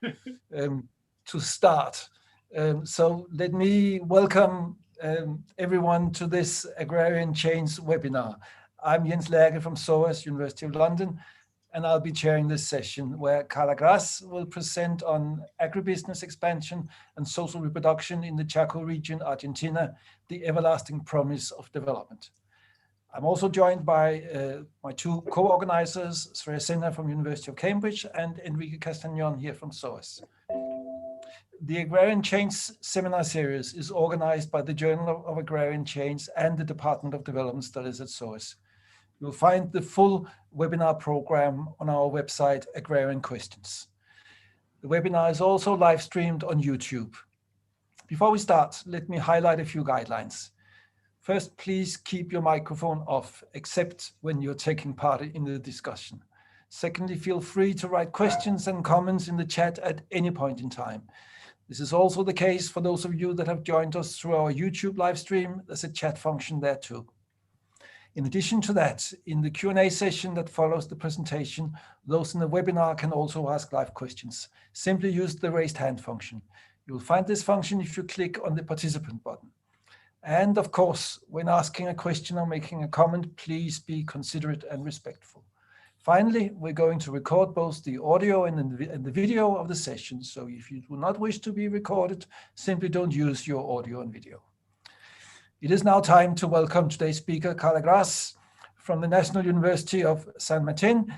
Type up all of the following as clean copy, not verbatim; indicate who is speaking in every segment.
Speaker 1: to start. So let me welcome everyone to this Agrarian Change webinar. I'm Jens Lerche from SOAS, University of London, and I'll be chairing this session where Carla Gras will present on agribusiness expansion and social reproduction in the Chaco Region, Argentina, the everlasting promise of development. I'm also joined by my two co-organizers, Sreya Sinha from University of Cambridge and Enrique Castagnon here from SOAS. The Agrarian Change Seminar series is organized by the Journal of Agrarian Change and the Department of Development Studies at SOAS. You'll find the full webinar program on our website, Agrarian Questions. The webinar is also live streamed on YouTube. Before we start, let me highlight a few guidelines. First, please keep your microphone off, except when you're taking part in the discussion. Secondly, feel free to write questions and comments in the chat at any point in time. This is also the case for those of you that have joined us through our YouTube live stream. There's a chat function there too. In addition to that, in the Q&A session that follows the presentation, those in the webinar can also ask live questions. Simply use the raised hand function. You'll find this function if you click on the participant button. And of course, when asking a question or making a comment, please be considerate and respectful. Finally, we're going to record both the audio and the video of the session. So if you do not wish to be recorded, simply don't use your audio and video. It is now time to welcome today's speaker, Carla Gras, from the National University of San Martin,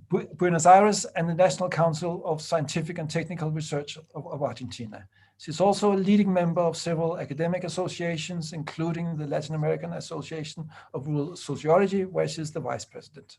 Speaker 1: Buenos Aires, and the National Council of Scientific and Technical Research of Argentina. She's also a leading member of several academic associations, including the Latin American Association of Rural Sociology, where she's the vice president.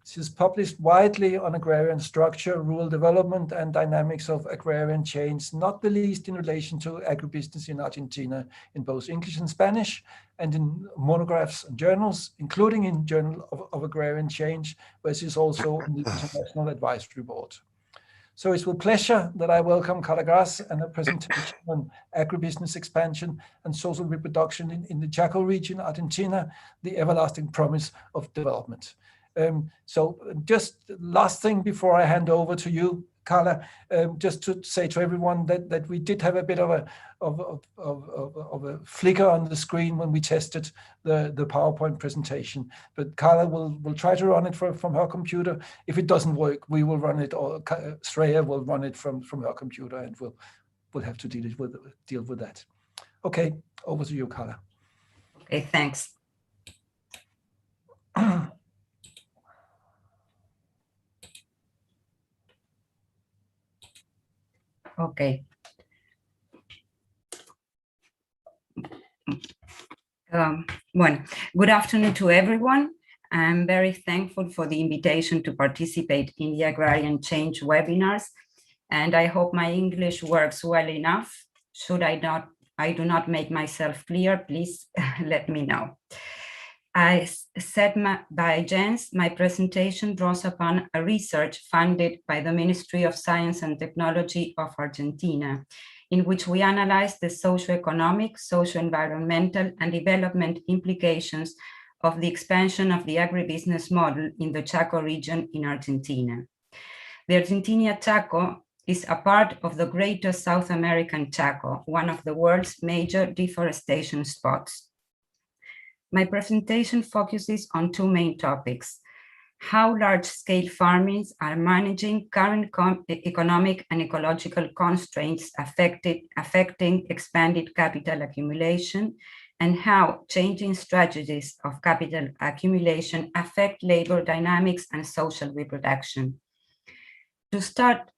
Speaker 1: She's published widely on agrarian structure, rural development, and dynamics of agrarian change, not the least in relation to agribusiness in Argentina, in both English and Spanish, and in monographs and journals, including in Journal of Agrarian Change, where she's also on the International Advisory Board. So it's with pleasure that I welcome Carla Gras and her presentation on agribusiness expansion and social reproduction in the Chaco region, Argentina, the everlasting promise of development. So just last thing before I hand over to you, Carla, just to say to everyone that we did have a bit of a flicker on the screen when we tested the PowerPoint presentation. But Carla will try to run it from her computer. If it doesn't work, we will run it, or Sreya will run it from her computer, and we'll have to deal with that. Okay, over to you, Carla.
Speaker 2: Okay, thanks. Okay. Well, good afternoon to everyone. I'm very thankful for the invitation to participate in the Agrarian Change webinars, and I hope my English works well enough. Should I do not make myself clear, please let me know. As said by Jens, my presentation draws upon a research funded by the Ministry of Science and Technology of Argentina, in which we analyze the socio-economic, socio-environmental, and development implications of the expansion of the agribusiness model in the Chaco region in Argentina. The Argentina Chaco is a part of the greater South American Chaco, one of the world's major deforestation spots. My presentation focuses on two main topics: how large-scale farmings are managing current economic and ecological constraints affecting expanded capital accumulation, and how changing strategies of capital accumulation affect labor dynamics and social reproduction. To start,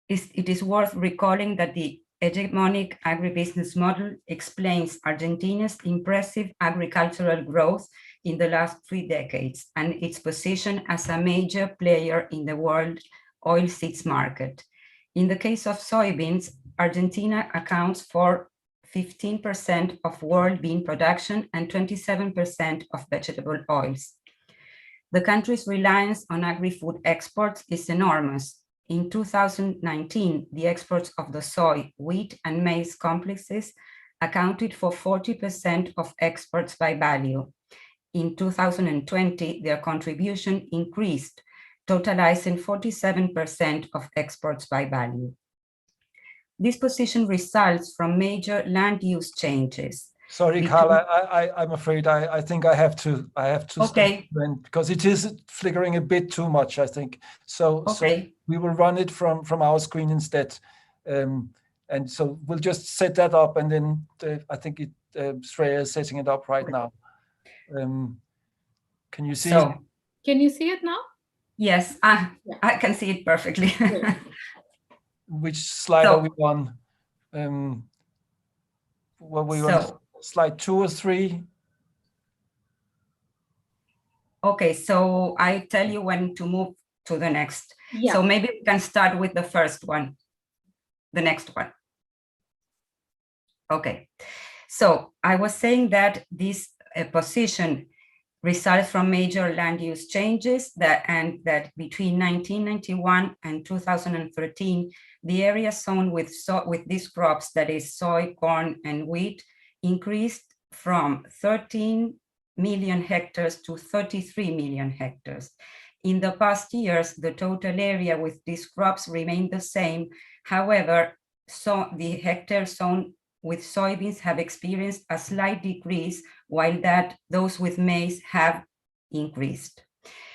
Speaker 2: it is worth recalling that the hegemonic agribusiness model explains Argentina's impressive agricultural growth in the last 3 decades and its position as a major player in the world oilseeds market. In the case of soybeans, Argentina accounts for 15% of world bean production and 27% of vegetable oils. The country's reliance on agri-food exports is enormous. In 2019, the exports of the soy, wheat, and maize complexes accounted for 40% of exports by value. In 2020, their contribution increased totalizing 47% of exports by value. This position results from major land use changes.
Speaker 1: Sorry, Carla, I'm afraid I think I have to
Speaker 2: Okay.
Speaker 1: stop because it is flickering a bit too much, I think. So we will run it from our screen instead. And so we'll just set that up, and then I think Shreya is setting it up right now. Can you see?
Speaker 3: Can you see it now?
Speaker 2: Yes, I can see it perfectly.
Speaker 1: Which slide are we on? Were we on slide 2 or 3?
Speaker 2: Okay, so I tell you when to move to the next. Yeah. So maybe we can start with the first one, the next one. Okay, so I was saying that this position results from major land use changes that between 1991 and 2013, the area sown with these crops, that is soy, corn, and wheat, increased from 13 million hectares to 33 million hectares. In the past years, the total area with these crops remained the same. However, so the hectares sown with soybeans have experienced a slight decrease, while those with maize have increased.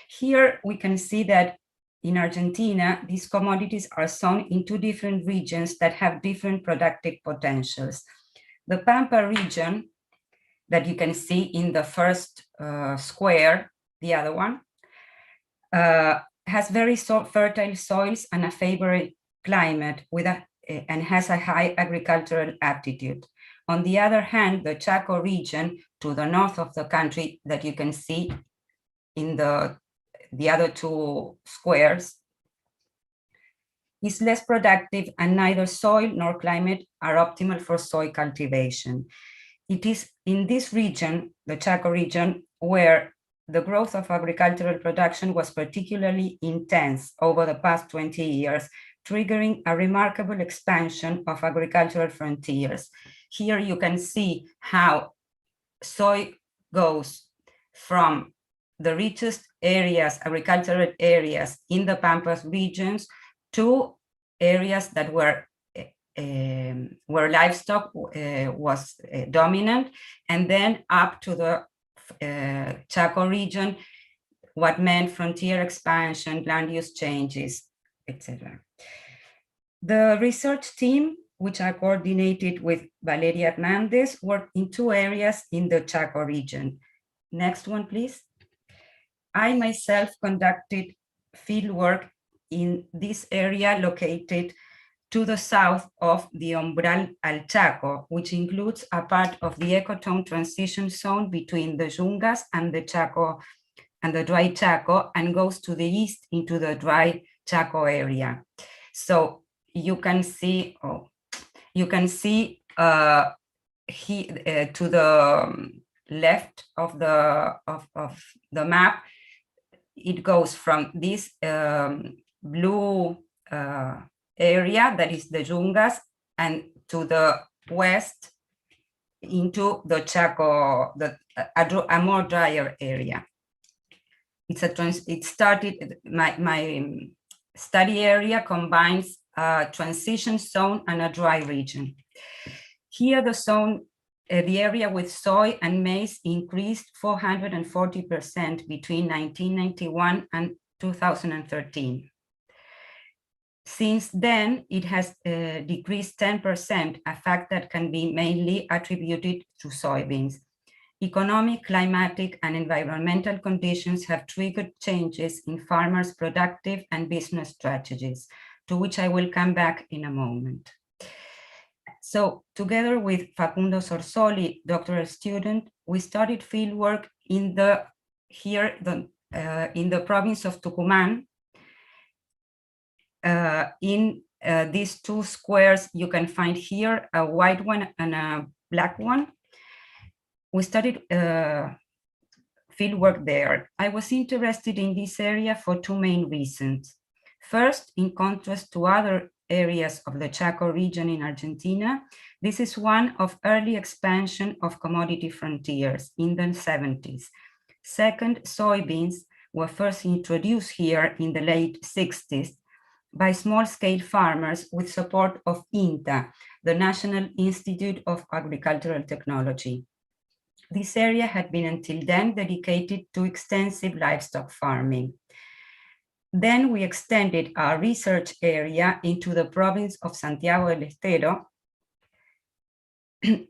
Speaker 2: Here we can see that in Argentina, these commodities are sown in 2 different regions that have different productive potentials. The Pampa region, that you can see in the first square, the other one, has very fertile soils and a favorable climate and has a high agricultural aptitude. On the other hand, the Chaco region to the north of the country, that you can see in the other 2 squares, is less productive, and neither soil nor climate are optimal for soy cultivation. It is in this region, the Chaco region, where the growth of agricultural production was particularly intense over the past 20 years, triggering a remarkable expansion of agricultural frontiers. Here you can see how soy goes from the richest areas, agricultural areas in the Pampas regions, to areas that were where livestock was dominant, and then up to the Chaco region, what meant frontier expansion, land use changes, etc. The research team, which I coordinated with Valeria Hernandez, worked in 2 areas in the Chaco region. Next one, please. I myself conducted fieldwork in this area located to the south of the Umbral al Chaco, which includes a part of the ecotone transition zone between the Yungas and the Chaco and the dry Chaco, and goes to the east into the dry Chaco area. So you can see, to the left of the map, it goes from this blue area, that is the Yungas, and to the west into the Chaco, a more drier area. It started, my study area combines a transition zone and a dry region. Here the area with soy and maize increased 440% between 1991 and 2013. Since then, it has decreased 10%, a fact that can be mainly attributed to soybeans. Economic, climatic, and environmental conditions have triggered changes in farmers' productive and business strategies, to which I will come back in a moment. So together with Facundo Sorsoli, doctoral student, we started fieldwork in the province of Tucumán. In these 2 squares, you can find here a white one and a black one. We started fieldwork there. I was interested in this area for 2 main reasons. First, in contrast to other areas of the Chaco region in Argentina, this is one of early expansion of commodity frontiers in the 70s. Second, soybeans, were first introduced here in the late 60s by small-scale farmers with support of INTA, the National Institute of Agricultural Technology. This area had been until then dedicated to extensive livestock farming. Then we extended our research area into the province of Santiago del Estero,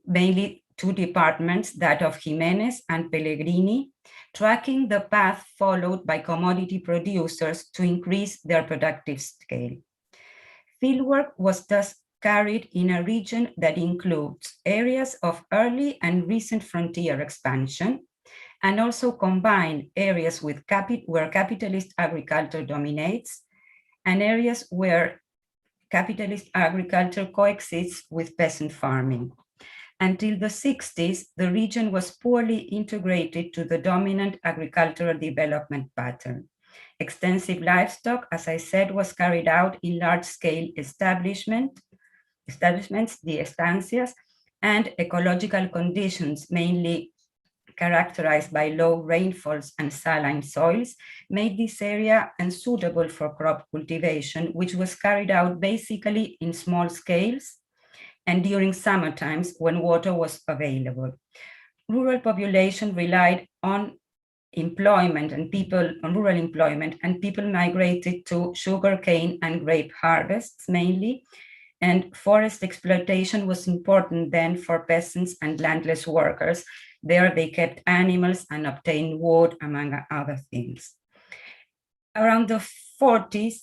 Speaker 2: mainly two departments, that of Jimenez and Pellegrini, tracking the path followed by commodity producers to increase their productive scale. Fieldwork was thus carried in a region that includes areas of early and recent frontier expansion, and also combined areas with where capitalist agriculture dominates, and areas where capitalist agriculture coexists with peasant farming. Until the 60s, the region was poorly integrated to the dominant agricultural development pattern. Extensive livestock, as I said, was carried out in large-scale establishments, the estancias, and ecological conditions, mainly characterized by low rainfalls and saline soils, made this area unsuitable for crop cultivation, which was carried out basically in small scales and during summer times when water was available. Rural population relied on employment and rural employment, and people migrated to sugarcane and grape harvests mainly, and forest exploitation was important then for peasants and landless workers. There they kept animals and obtained wood, among other things. Around the 40s,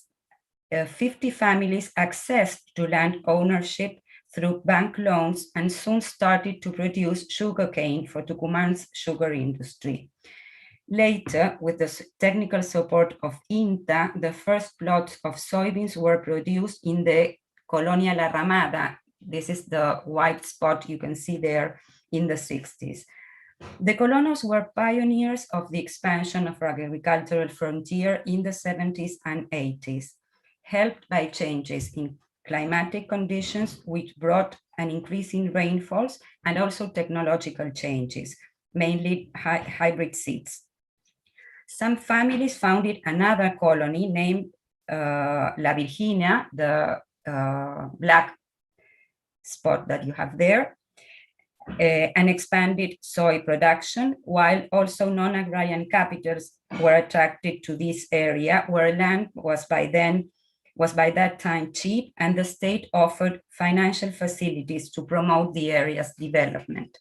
Speaker 2: 50 families accessed to land ownership through bank loans and soon started to produce sugarcane for Tucumán's sugar industry. Later, with the technical support of INTA, the first plots of soybeans were produced in the Colonia La Ramada. This is the white spot you can see there in the 60s. The colonos were pioneers of the expansion of agricultural frontier in the 70s and 80s, helped by changes in climatic conditions, which brought an increase in rainfalls and also technological changes, mainly hybrid seeds. Some families founded another colony named La Virginia, the black spot that you have there, and expanded soy production, while also non-agrarian capitals were attracted to this area where land was by that time cheap, and the state offered financial facilities to promote the area's development.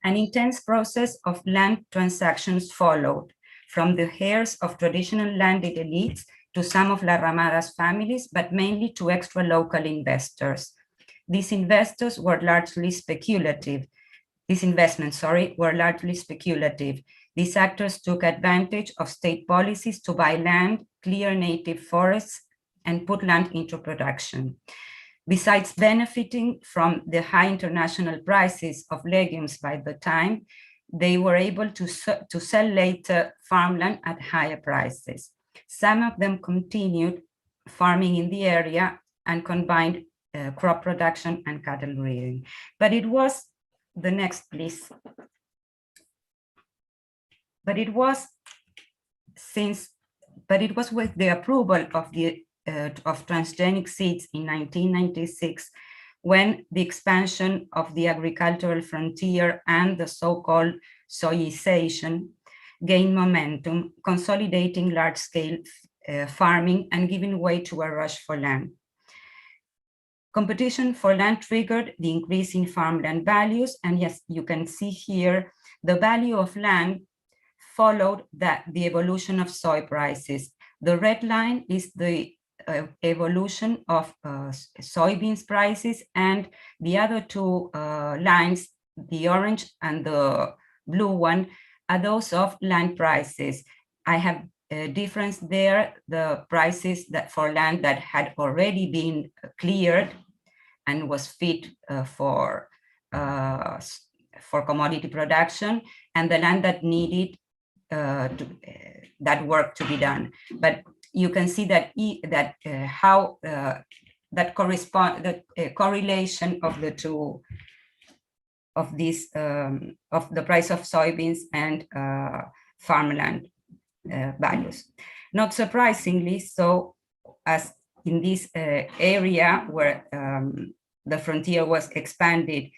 Speaker 2: An intense process of land transactions followed, from the heirs of traditional landed elites to some of La Ramada's families, but mainly to extra local investors. These investments were largely speculative. These actors took advantage of state policies to buy land, clear native forests, and put land into production. Besides benefiting from the high international prices of legumes by the time, they were able to sell later farmland at higher prices. Some of them continued farming in the area and combined crop production and cattle rearing. But it was, the next please. But it was with the approval of transgenic seeds in 1996 when the expansion of the agricultural frontier and the so-called soyization gained momentum, consolidating large-scale farming and giving way to a rush for land. Competition for land triggered the increase in farmland values, and yes, you can see here the value of land followed the evolution of soy prices. The red line is the evolution of soybeans prices, and the other two lines, the orange and the blue one, are those of land prices. I have a difference there, the prices that for land that had already been cleared and was fit for commodity production, and the land that needed that work to be done. But you can see that correlation of the two, of this of the price of soybeans and farmland. values. Not surprisingly, so as in this area where the frontier was expanded,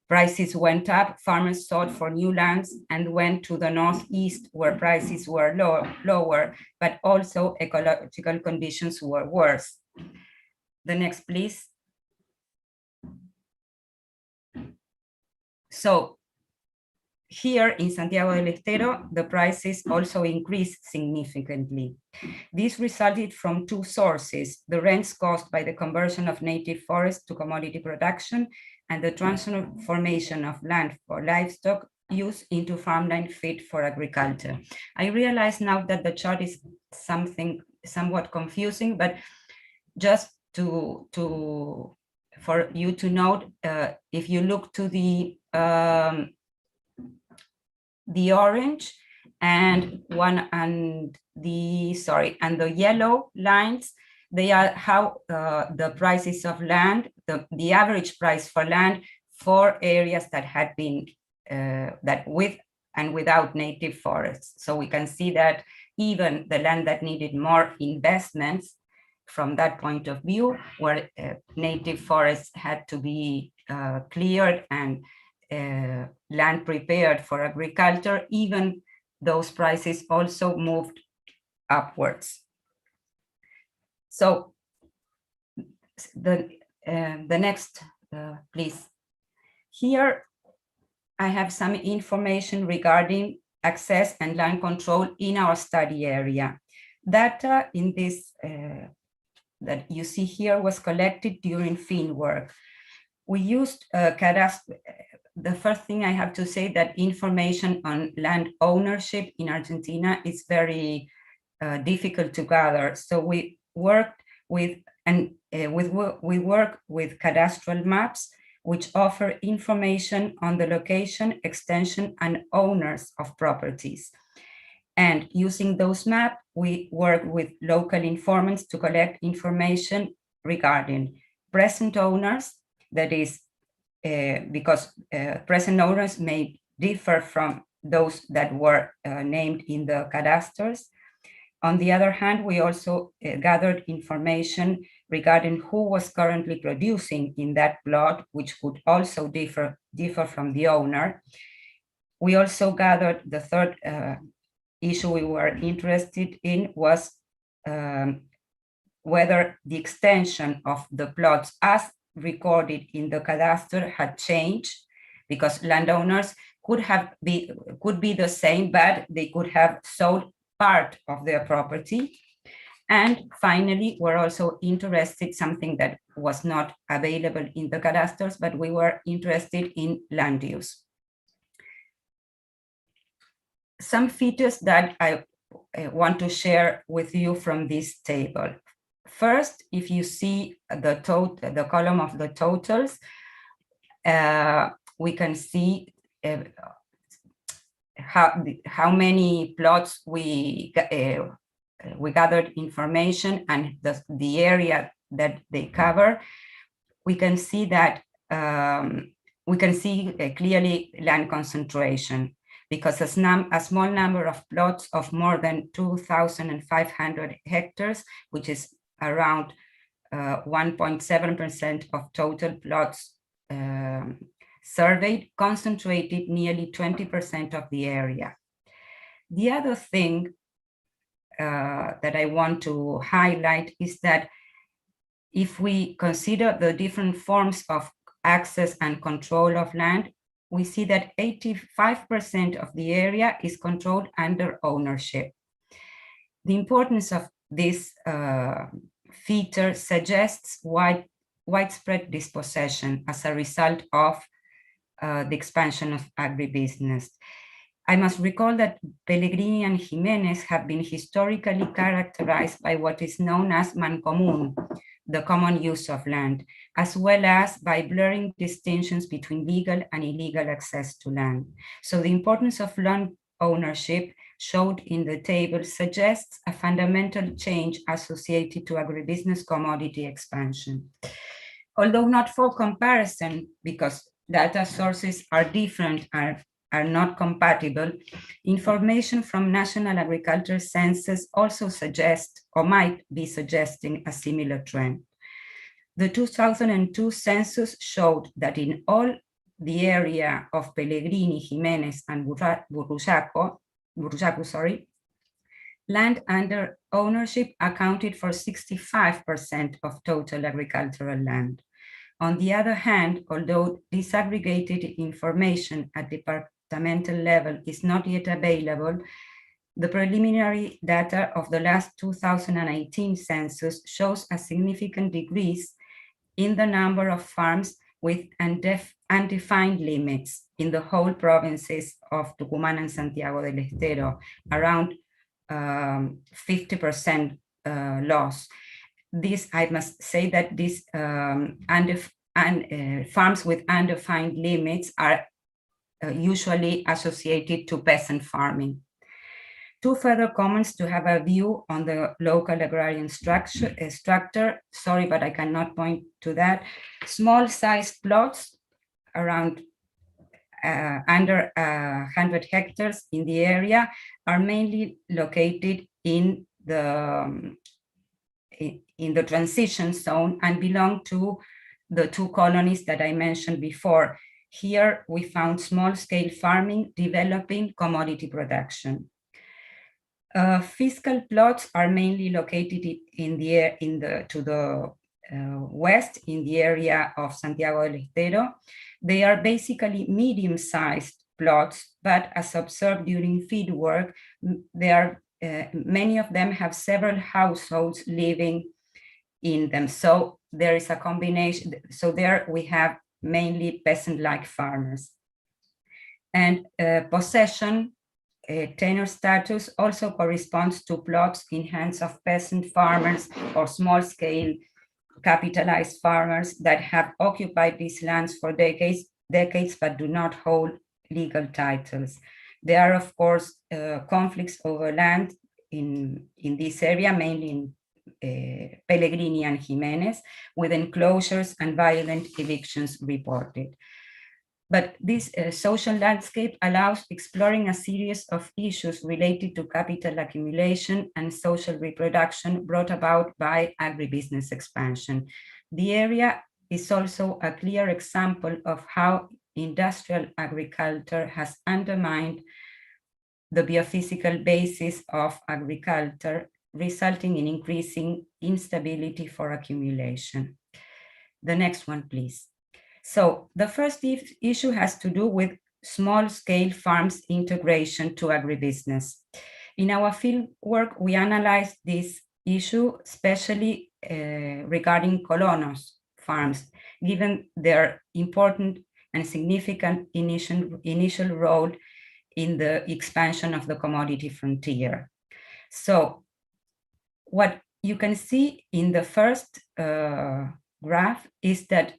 Speaker 2: prices went up, farmers sought for new lands and went to the northeast where prices were lower, but also ecological conditions were worse. The next, please. So here in Santiago del Estero, the prices also increased significantly. This resulted from two sources: the rents caused by the conversion of native forests to commodity production and the transformation of land for livestock use into farmland fit for agriculture. I realize now that the chart is somewhat confusing, but just for you to note, if you look to the orange and the yellow lines, they are how the prices of land, the average price for land for areas that had been that with and without native forests. So we can see that even the land that needed more investments from that point of view, where native forests had to be cleared and land prepared for agriculture, even those prices also moved upwards. So the next, please. Here I have some information regarding access and land control in our study area. Data in this that you see here was collected during fieldwork. We used cadastral. The first thing I have to say that information on land ownership in Argentina is very difficult to gather. So we worked with cadastral maps, which offer information on the location, extension, and owners of properties. And using those maps, we work with local informants to collect information regarding present owners, that is, because present owners may differ from those that were named in the cadasters. On the other hand, we also gathered information regarding who was currently producing in that plot, which could also differ from the owner. We also gathered the third issue we were interested in was whether the extension of the plots as recorded in the cadastre had changed, because landowners could be the same, but they could have sold part of their property. And finally, we're also interested, something that was not available in the cadastres, but we were interested in land use. Some features that I want to share with you from this table. First, if you see the column of the totals, we can see how many plots we gathered information and the area that they cover. We can see that clearly land concentration, because a small number of plots of more than 2,500 hectares, which is around 1.7% of total plots surveyed, concentrated nearly 20% of the area. The other thing that I want to highlight is that if we consider the different forms of access and control of land, we see that 85% of the area is controlled under ownership. The importance of this feature suggests widespread dispossession as a result of the expansion of agribusiness. I must recall that Pellegrini and Jimenez have been historically characterized by what is known as mancomun, the common use of land, as well as by blurring distinctions between legal and illegal access to land. So the importance of land ownership showed in the table suggests a fundamental change associated to agribusiness commodity expansion. Although not for comparison, because data sources are different are not compatible, information from National Agriculture Census also suggests or might be suggesting a similar trend. The 2002 census showed that in all the area of Pellegrini, Jimenez, and Burruchaco, land under ownership accounted for 65% of total agricultural land. On the other hand, although disaggregated information at departmental level is not yet available, the preliminary data of the last 2018 census shows a significant decrease in the number of farms with undefined limits in the whole provinces of Tucumán and Santiago del Estero, around 50% loss. This, I must say that these farms with undefined limits are usually associated to peasant farming. Two further comments to have a view on the local agrarian structure. Sorry, but I cannot point to that. Small-sized plots around under 100 hectares in the area are mainly located in the transition zone and belong to the two colonies that I mentioned before. Here we found small-scale farming developing commodity production. Fiscal plots are mainly located to the west in the area of Santiago del Estero. They are basically medium-sized plots, but as observed during field work, many of them have several households living in them. So there is a combination. So there we have mainly peasant-like farmers. And possession, tenure status also corresponds to plots in hands of peasant farmers or small-scale capitalized farmers that have occupied these lands for decades, but do not hold legal titles. There are, of course, conflicts over land in this area, mainly in Pellegrini and Jimenez, with enclosures and violent evictions reported. But this social landscape allows exploring a series of issues related to capital accumulation and social reproduction brought about by agribusiness expansion. The area is also a clear example of how industrial agriculture has undermined the biophysical basis of agriculture, resulting in increasing instability for accumulation. The next one, please. So the first issue has to do with small-scale farms integration to agribusiness. In our field work, we analyzed this issue, especially regarding colonos farms, given their important and significant initial role in the expansion of the commodity frontier. So what you can see in the first graph is that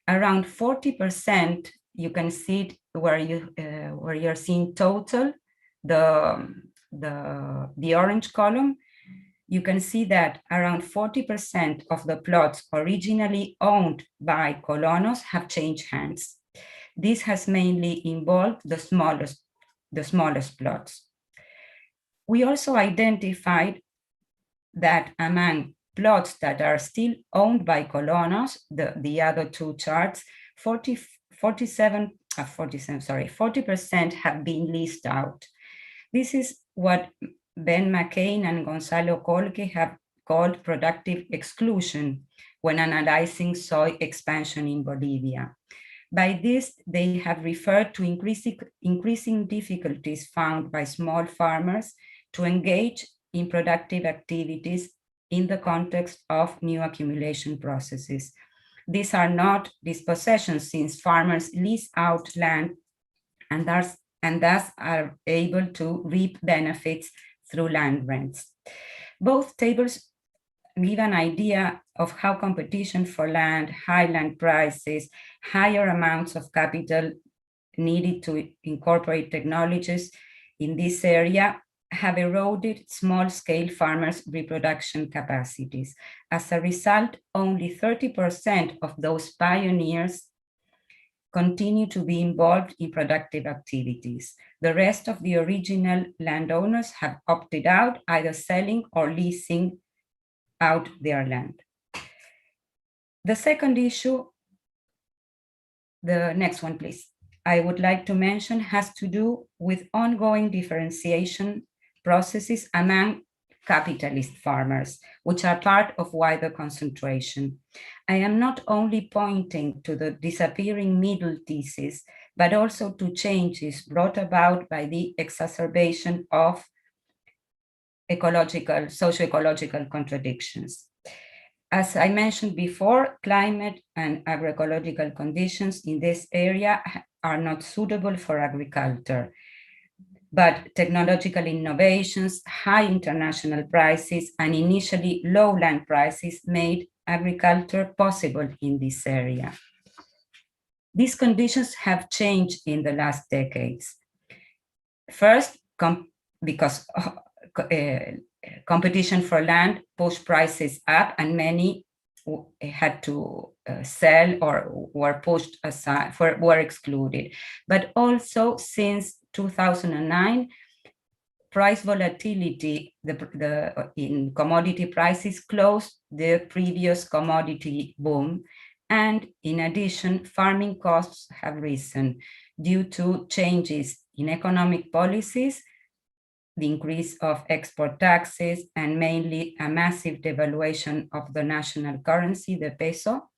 Speaker 2: around 40%, you can see it where you're seeing total, the orange column. You can see that around 40% of the plots originally owned by colonos have changed hands. This has mainly involved the smallest plots. We also identified that among plots that are still owned by colonos, the other two charts, 40% have been leased out. This is what Ben McCain and Gonzalo Colque have called productive exclusion when analyzing soy expansion in Bolivia. By this, they have referred to increasing difficulties found by small farmers to engage in productive activities in the context of new accumulation processes. These are not dispossessions, since farmers lease out land and thus are able to reap benefits through land rents. Both tables give an idea of how competition for land, high land prices, higher amounts of capital needed to incorporate technologies in this area have eroded small-scale farmers' reproduction capacities. As a result, only 30% of those pioneers continue to be involved in productive activities. The rest of the original landowners have opted out, either selling or leasing out their land. The second issue, the next one, please, I would like to mention has to do with ongoing differentiation processes among capitalist farmers, which are part of wider concentration. I am not only pointing to the disappearing middle thesis, but also to changes brought about by the exacerbation of socio-ecological contradictions. As I mentioned before, climate and agroecological conditions in this area are not suitable for agriculture. But technological innovations, high international prices, and initially low land prices made agriculture possible in this area. These conditions have changed in the last decades. First, because competition for land pushed prices up, and many had to sell or were pushed aside, were excluded. But also since 2009, price volatility in commodity prices closed the previous commodity boom. And in addition, farming costs have risen due to changes in economic policies, the increase of export taxes, and mainly a massive devaluation of the national currency, the peso,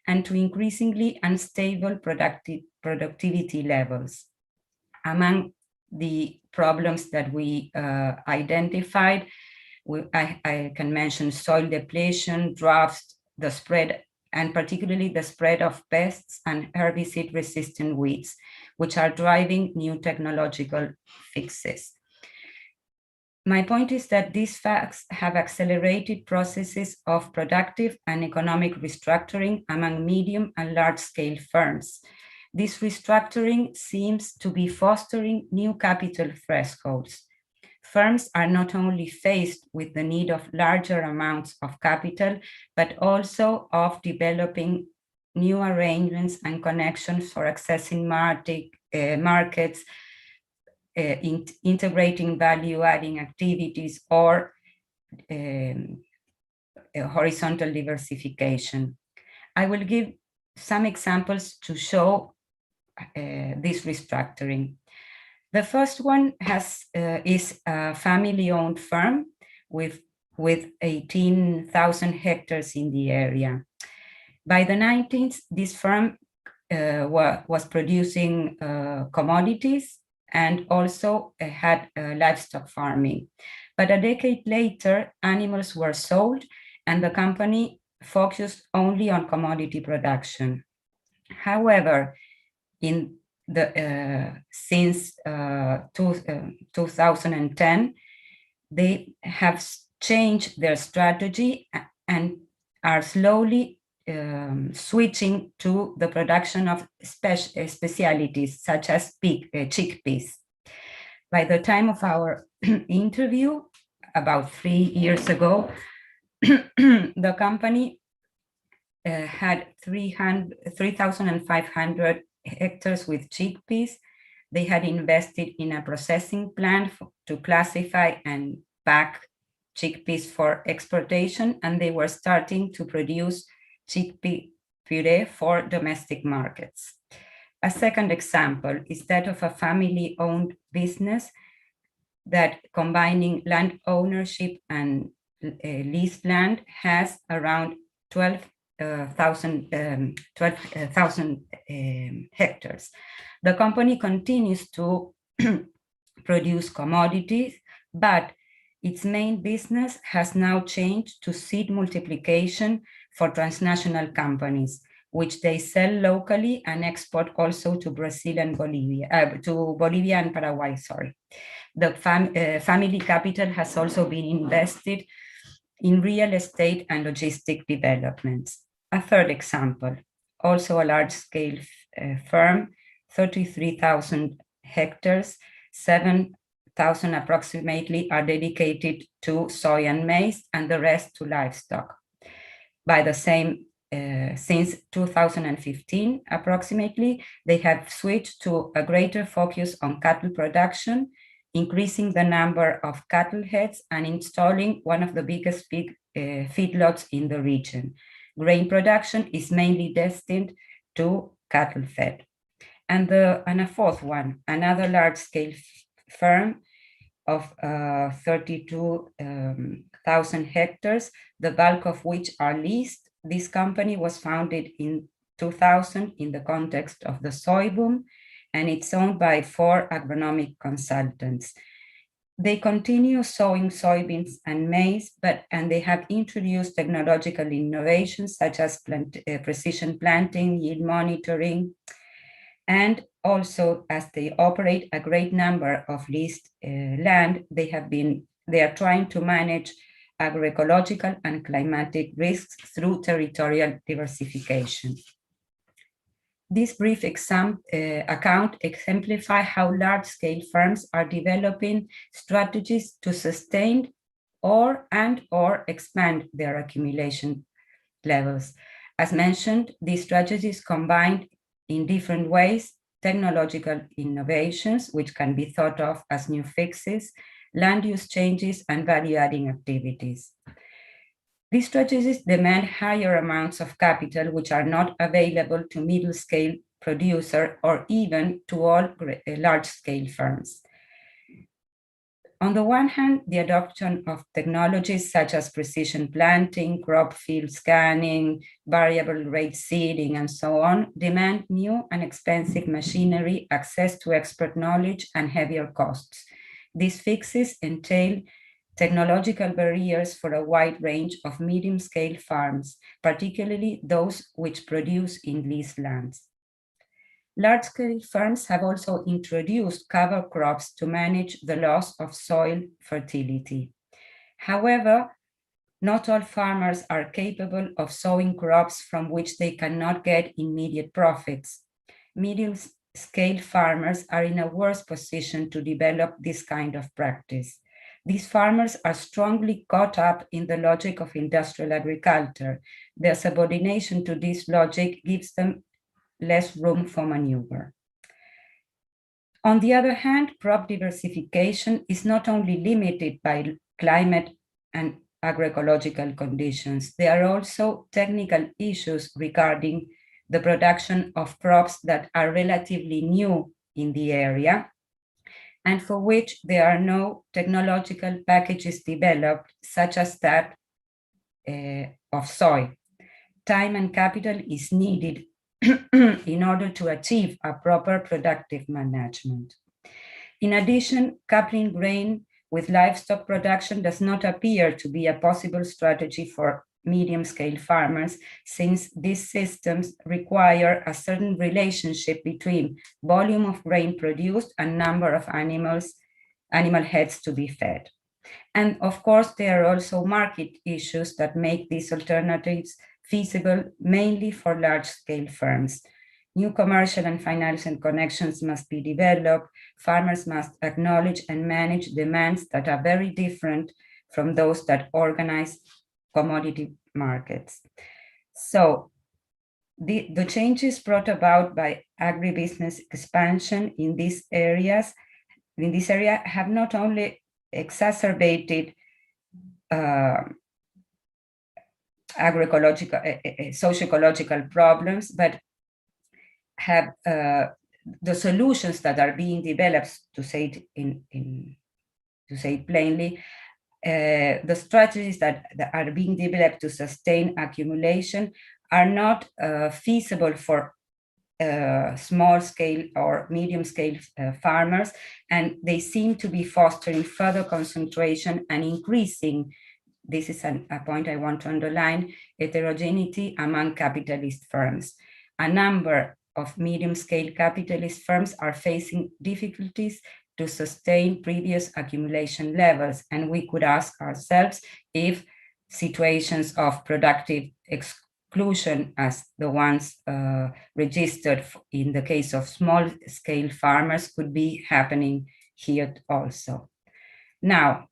Speaker 2: and to increasingly unstable productivity levels. Among the problems that we identified, I can mention soil depletion, droughts, the spread, and particularly the spread of pests and herbicide-resistant weeds, which are driving new technological fixes. My point is that these facts have accelerated processes of productive and economic restructuring among medium and large-scale firms. This restructuring seems to be fostering new capital thresholds. Firms are not only faced with the need of larger amounts of capital, but also of developing new arrangements and connections for accessing markets, integrating value-adding activities, or horizontal diversification. I will give some examples to show this restructuring. The first one is a family-owned firm with 18,000 hectares in the area. By the 19th, this firm was producing commodities and also had livestock farming. But a decade later, animals were sold and the company focused only on commodity production. However, since 2010, they have changed their strategy and are slowly switching to the production of specialities such as chickpeas. By the time of our interview, about 3 years ago, the company had 3,500 hectares with chickpeas. They had invested in a processing plant to classify and pack chickpeas for exportation, and they were starting to produce chickpea puree for domestic markets. A second example is that of a family-owned business that, combining land ownership and leased land, has around 12,000 hectares. The company continues to produce commodities, but its main business has now changed to seed multiplication for transnational companies, which they sell locally and export also to Brazil and to Bolivia and Paraguay, sorry. The family capital has also been invested in real estate and logistic developments. A third example, also a large-scale firm, 33,000 hectares, 7,000 approximately are dedicated to soy and maize, and the rest to livestock. By the same since 2015, approximately, they have switched to a greater focus on cattle production, increasing the number of cattle heads and installing one of the biggest feedlots in the region. Grain production is mainly destined to cattle fed. And a fourth one, another large-scale firm of 32,000 hectares, the bulk of which are leased. This company was founded in 2000 in the context of the soy boom, and it's owned by 4 agronomic consultants. They continue sowing soybeans and maize, and they have introduced technological innovations such as precision planting, yield monitoring, and also as they operate a great number of leased land, they are trying to manage agroecological and climatic risks through territorial diversification. This brief account exemplifies how large-scale firms are developing strategies to sustain or expand their accumulation levels. As mentioned, these strategies combine in different ways technological innovations, which can be thought of as new fixes, land use changes, and value-adding activities. These strategies demand higher amounts of capital, which are not available to middle-scale producers or even to all large-scale firms. On the one hand, the adoption of technologies such as precision planting, crop field scanning, variable rate seeding, and so on, demand new and expensive machinery, access to expert knowledge, and heavier costs. These fixes entail technological barriers for a wide range of medium-scale farms, particularly those which produce in leased lands. Large-scale firms have also introduced cover crops to manage the loss of soil fertility. However, not all farmers are capable of sowing crops from which they cannot get immediate profits. Medium-scale farmers are in a worse position to develop this kind of practice. These farmers are strongly caught up in the logic of industrial agriculture. Their subordination to this logic gives them less room for maneuver. On the other hand, crop diversification is not only limited by climate and agroecological conditions, there are also technical issues regarding the production of crops that are relatively new in the area and for which there are no technological packages developed, such as that of soy. Time and capital is needed in order to achieve a proper productive management. In addition, coupling grain with livestock production does not appear to be a possible strategy for medium-scale farmers, since these systems require a certain relationship between volume of grain produced and number of animal heads to be fed. And of course, there are also market issues that make these alternatives feasible mainly for large-scale firms. New commercial and financial connections must be developed. Farmers must acknowledge and manage demands that are very different from those that organize commodity markets. So the changes brought about by agribusiness expansion in this area have not only exacerbated agroecological, socio-ecological problems, but have the solutions that are being developed, to say it to say it plainly, the strategies that are being developed to sustain accumulation are not feasible for small scale or medium scale farmers, and they seem to be fostering further concentration and increasing, this is a point I want to underline, heterogeneity among capitalist firms. A number of medium scale capitalist firms are facing difficulties to sustain previous accumulation levels, and we could ask ourselves if situations of productive exclusion as the ones registered in the case of small scale farmers could be happening here also. Now,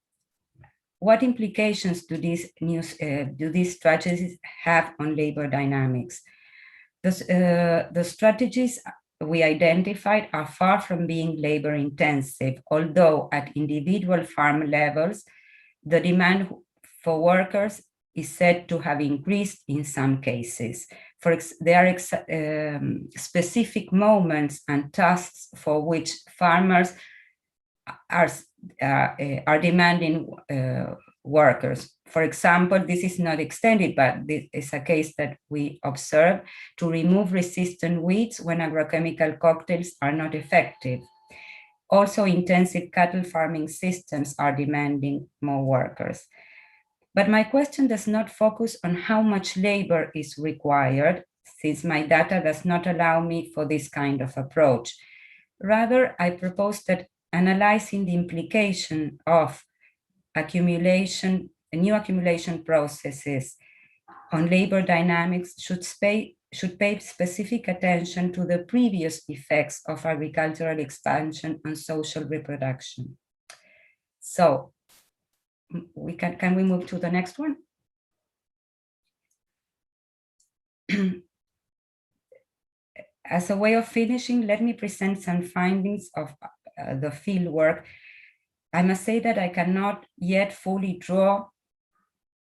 Speaker 2: what implications do these strategies have on labor dynamics? The strategies we identified are far from being labor intensive, although at individual farm levels, the demand for workers is said to have increased in some cases. There are specific moments and tasks for which farmers are demanding workers. For example, this is not extended, but this is a case that we observe to remove resistant weeds when agrochemical cocktails are not effective. Also, intensive cattle farming systems are demanding more workers. But my question does not focus on how much labor is required, since my data does not allow me for this kind of approach. Rather, I propose that analyzing the implication of accumulation, new accumulation processes on labor dynamics should pay specific attention to the previous effects of agricultural expansion on social reproduction. So, can we move to the next one? As a way of finishing, let me present some findings of the field work. I must say that I cannot yet fully draw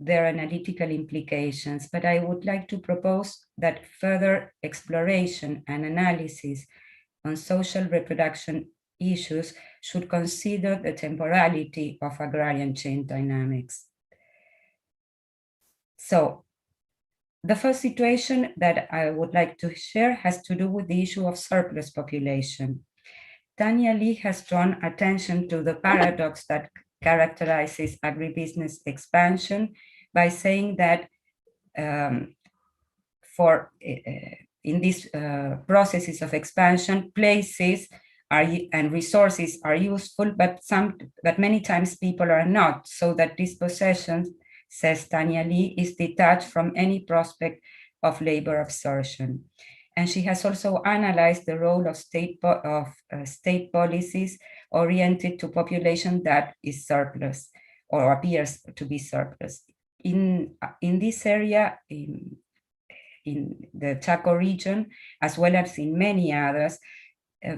Speaker 2: their analytical implications, but I would like to propose that further exploration and analysis on social reproduction issues should consider the temporality of agrarian change dynamics. So, the first situation that I would like to share has to do with the issue of surplus population. Tanya Lee has drawn attention to the paradox that characterizes agribusiness expansion by saying that in these processes of expansion, places and resources are useful, but many times people are not, so that these possessions, says Tanya Lee, is detached from any prospect of labor absorption. And she has also analyzed the role of state policies oriented to population that is surplus or appears to be surplus. In this area, in the Chaco region, as well as in many others,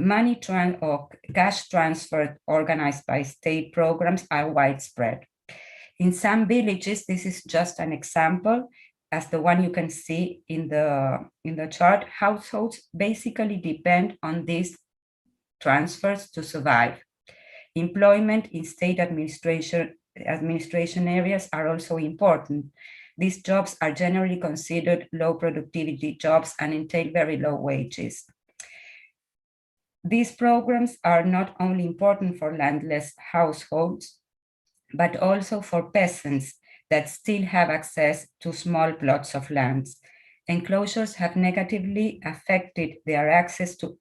Speaker 2: money or cash transfer organized by state programs are widespread. In some villages, this is just an example, as the one you can see in the chart. Households basically depend on these transfers to survive. Employment in state administration areas are also important. These jobs are generally considered low productivity jobs and entail very low wages. These programs are not only important for landless households, but also for peasants that still have access to small plots of lands. Enclosures have negatively affected their access to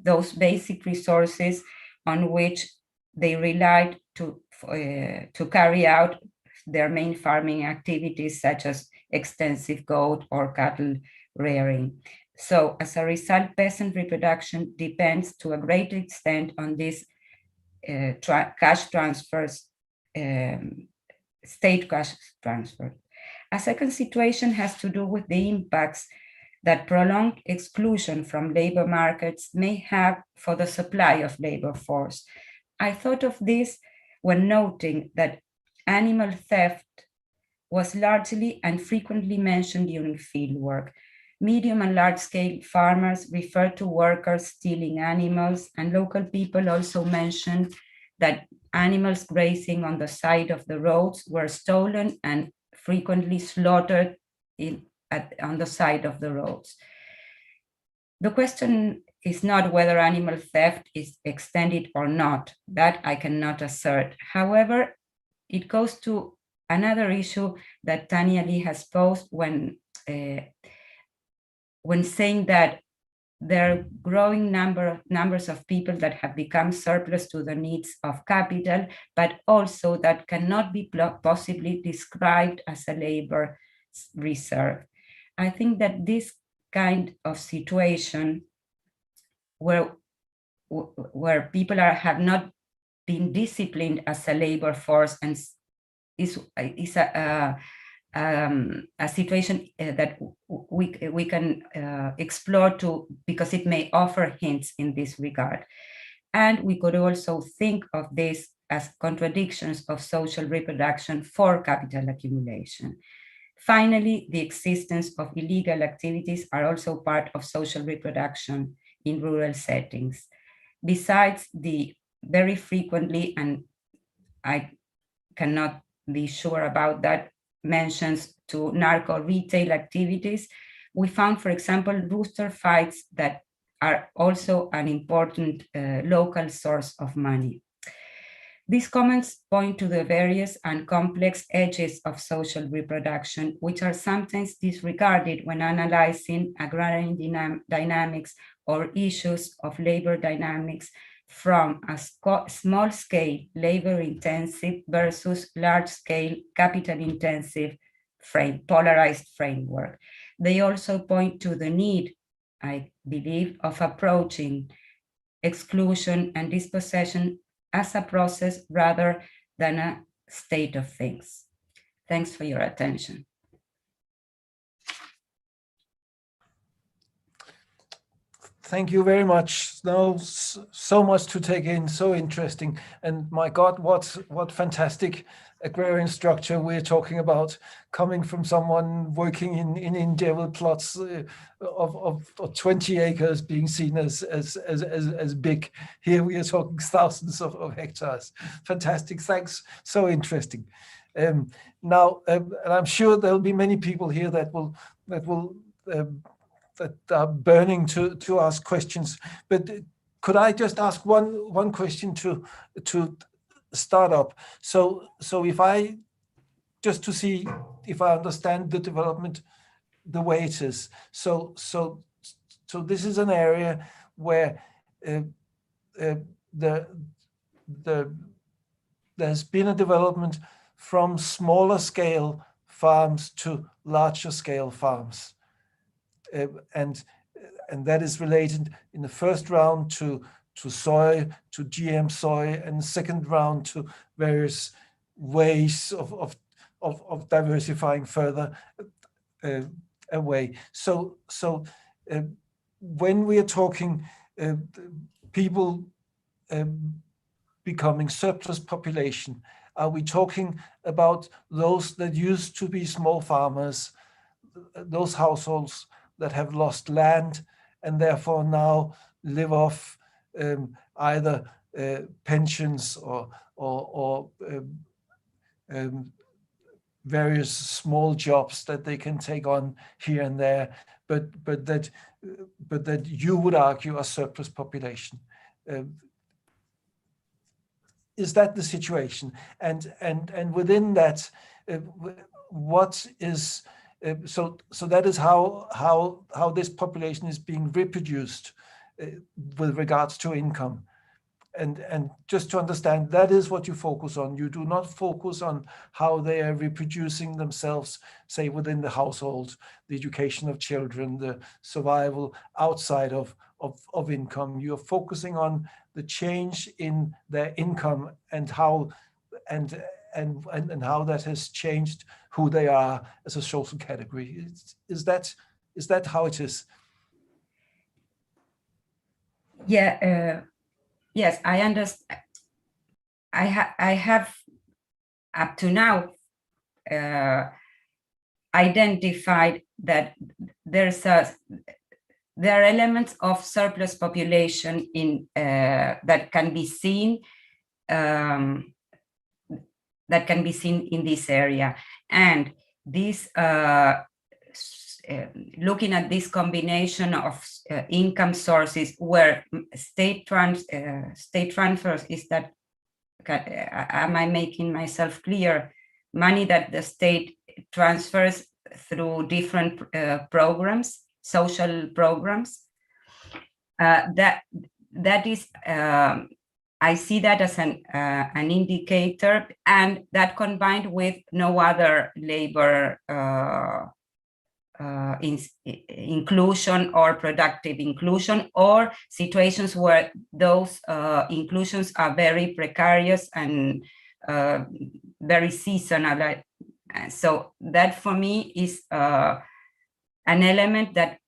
Speaker 2: those basic resources on which they relied to carry out their main farming activities, such as extensive goat or cattle rearing. So as a result, peasant reproduction depends to a great extent on these cash transfers, state cash transfer. A second situation has to do with the impacts that prolonged exclusion from labor markets may have for the supply of labor force. I thought of this when noting that animal theft was largely and frequently mentioned during fieldwork. Medium and large-scale farmers refer to workers stealing animals, and local people also mentioned that animals grazing on the side of the roads were stolen and frequently slaughtered on the side of the roads. The question is not whether animal theft is extended or not. That I cannot assert. However, it goes to another issue that Tanya Lee has posed when saying that there are growing numbers of people that have become surplus to the needs of capital, but also that cannot be possibly described as a labor reserve. I think that this kind of situation where people have not been disciplined as a labor force and a situation that we can explore too, because it may offer hints in this regard. And we could also think of this as contradictions of social reproduction for capital accumulation. Finally, the existence of illegal activities are also part of social reproduction in rural settings. Besides the very frequently, and I cannot be sure about that, mentions to narco retail activities, we found, for example, rooster fights that are also an important local source of money. These comments point to the various and complex edges of social reproduction, which are sometimes disregarded when analyzing agrarian dynamics or issues of labor dynamics from a small-scale labor-intensive versus large-scale capital-intensive polarized framework. They also point to the need, I believe, of approaching exclusion and dispossession as a process rather than a state of things. Thanks for your attention.
Speaker 1: Thank you very much. No, so much to take in, so interesting. And my God, what fantastic agrarian structure we're talking about, coming from someone working in India with plots of 20 acres being seen as big. Here we are talking thousands of hectares. Fantastic, thanks, so interesting. Now, and I'm sure there'll be many people here that are burning to ask questions, but could I just ask one question to start up? So if I, just to see if I understand the development the way it is. So this is an area where there's been a development from smaller scale farms to larger scale farms. And that is related in the first round to soy, to GM soy, and the second round to various ways of diversifying further away. So when we are talking people becoming surplus population, are we talking about those that used to be small farmers, those households that have lost land and therefore now live off either pensions or various small jobs that they can take on here and there, but that you would argue are surplus population? Is that the situation? And within that, what is so that is how this population is being reproduced with regards to income. And just to understand, that is what you focus on. You do not focus on how they are reproducing themselves, say within the household, the education of children, the survival outside of income. You're focusing on the change in their income and how how that has changed who they are as a social category. Is that how it is?
Speaker 2: Yeah. Yes, I understand. I have up to now identified that there are elements of surplus population in that can be seen in this area, and this looking at this combination of income sources where state transfers is that, am I making myself clear? Money that the state transfers through different programs, social programs. That is, I see that as an indicator, and that combined with no other labor inclusion or productive inclusion, or situations where those inclusions are very precarious and very seasonal. So that for me is an element that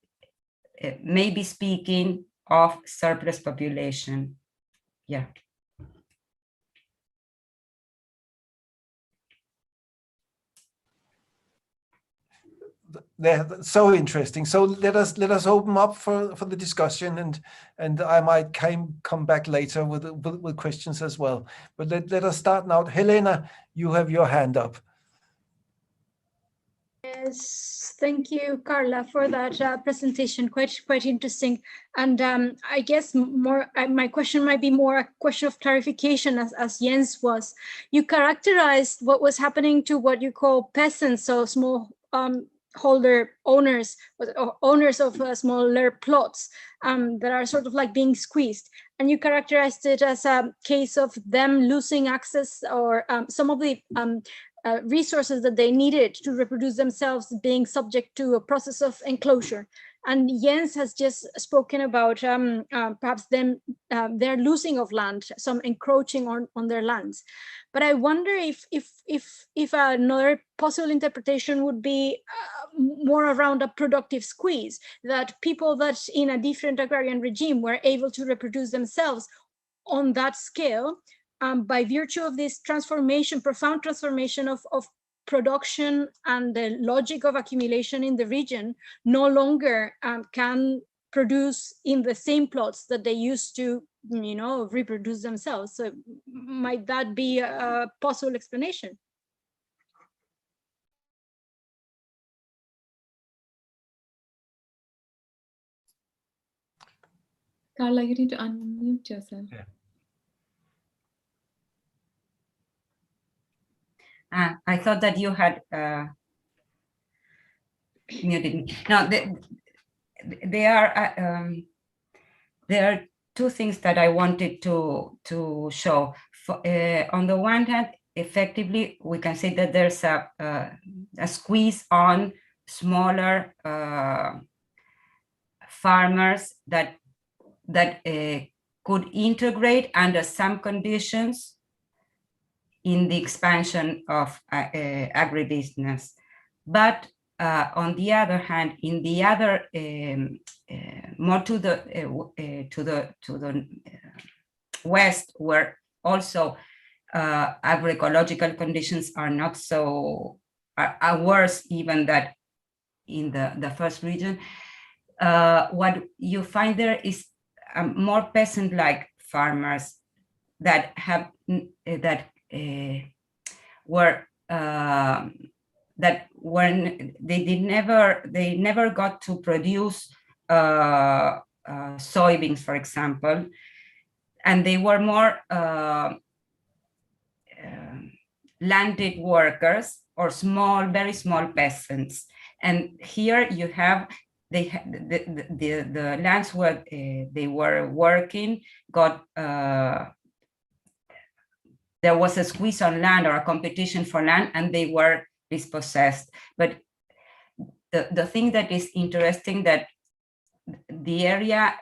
Speaker 2: may be speaking of surplus population. Yeah.
Speaker 1: That's so interesting. So let us open up for the discussion, and I might come back later with questions as well. But let us start now. Helena, you have your hand up.
Speaker 4: Yes, thank you, Carla, for that presentation. Quite interesting. And I guess my question might be more a question of clarification, as Jens was. You characterized what was happening to what you call peasants, so small holder owners, or owners of smaller plots that are sort of like being squeezed. And you characterized it as a case of them losing access, or some of the resources that they needed to reproduce themselves being subject to a process of enclosure. And Jens has just spoken about perhaps them their losing of land, some encroaching on their lands. But I wonder if another possible interpretation would be more around a productive squeeze, that people that in a different agrarian regime were able to reproduce themselves on that scale, by virtue of this transformation, profound transformation of production and the logic of accumulation in the region, no longer can produce in the same plots that they used to, reproduce themselves. So might that be a possible explanation?
Speaker 3: Carla, you need to unmute yourself.
Speaker 1: Yeah.
Speaker 2: I thought that you had muted me. No, there are two things that I wanted to show. On the one hand, effectively, we can say that there's a squeeze on smaller farmers that could integrate under some conditions in the expansion of agribusiness. But on the other hand, in the other, more to the west, where also agroecological conditions are not so, are worse even than in the first region, what you find there is more peasant-like farmers that have they never got to produce soybeans, for example, and they were more landed workers or very small peasants. And here you have the lands where they were working got there was a squeeze on land or a competition for land, and they were dispossessed. But the thing that is interesting, that the area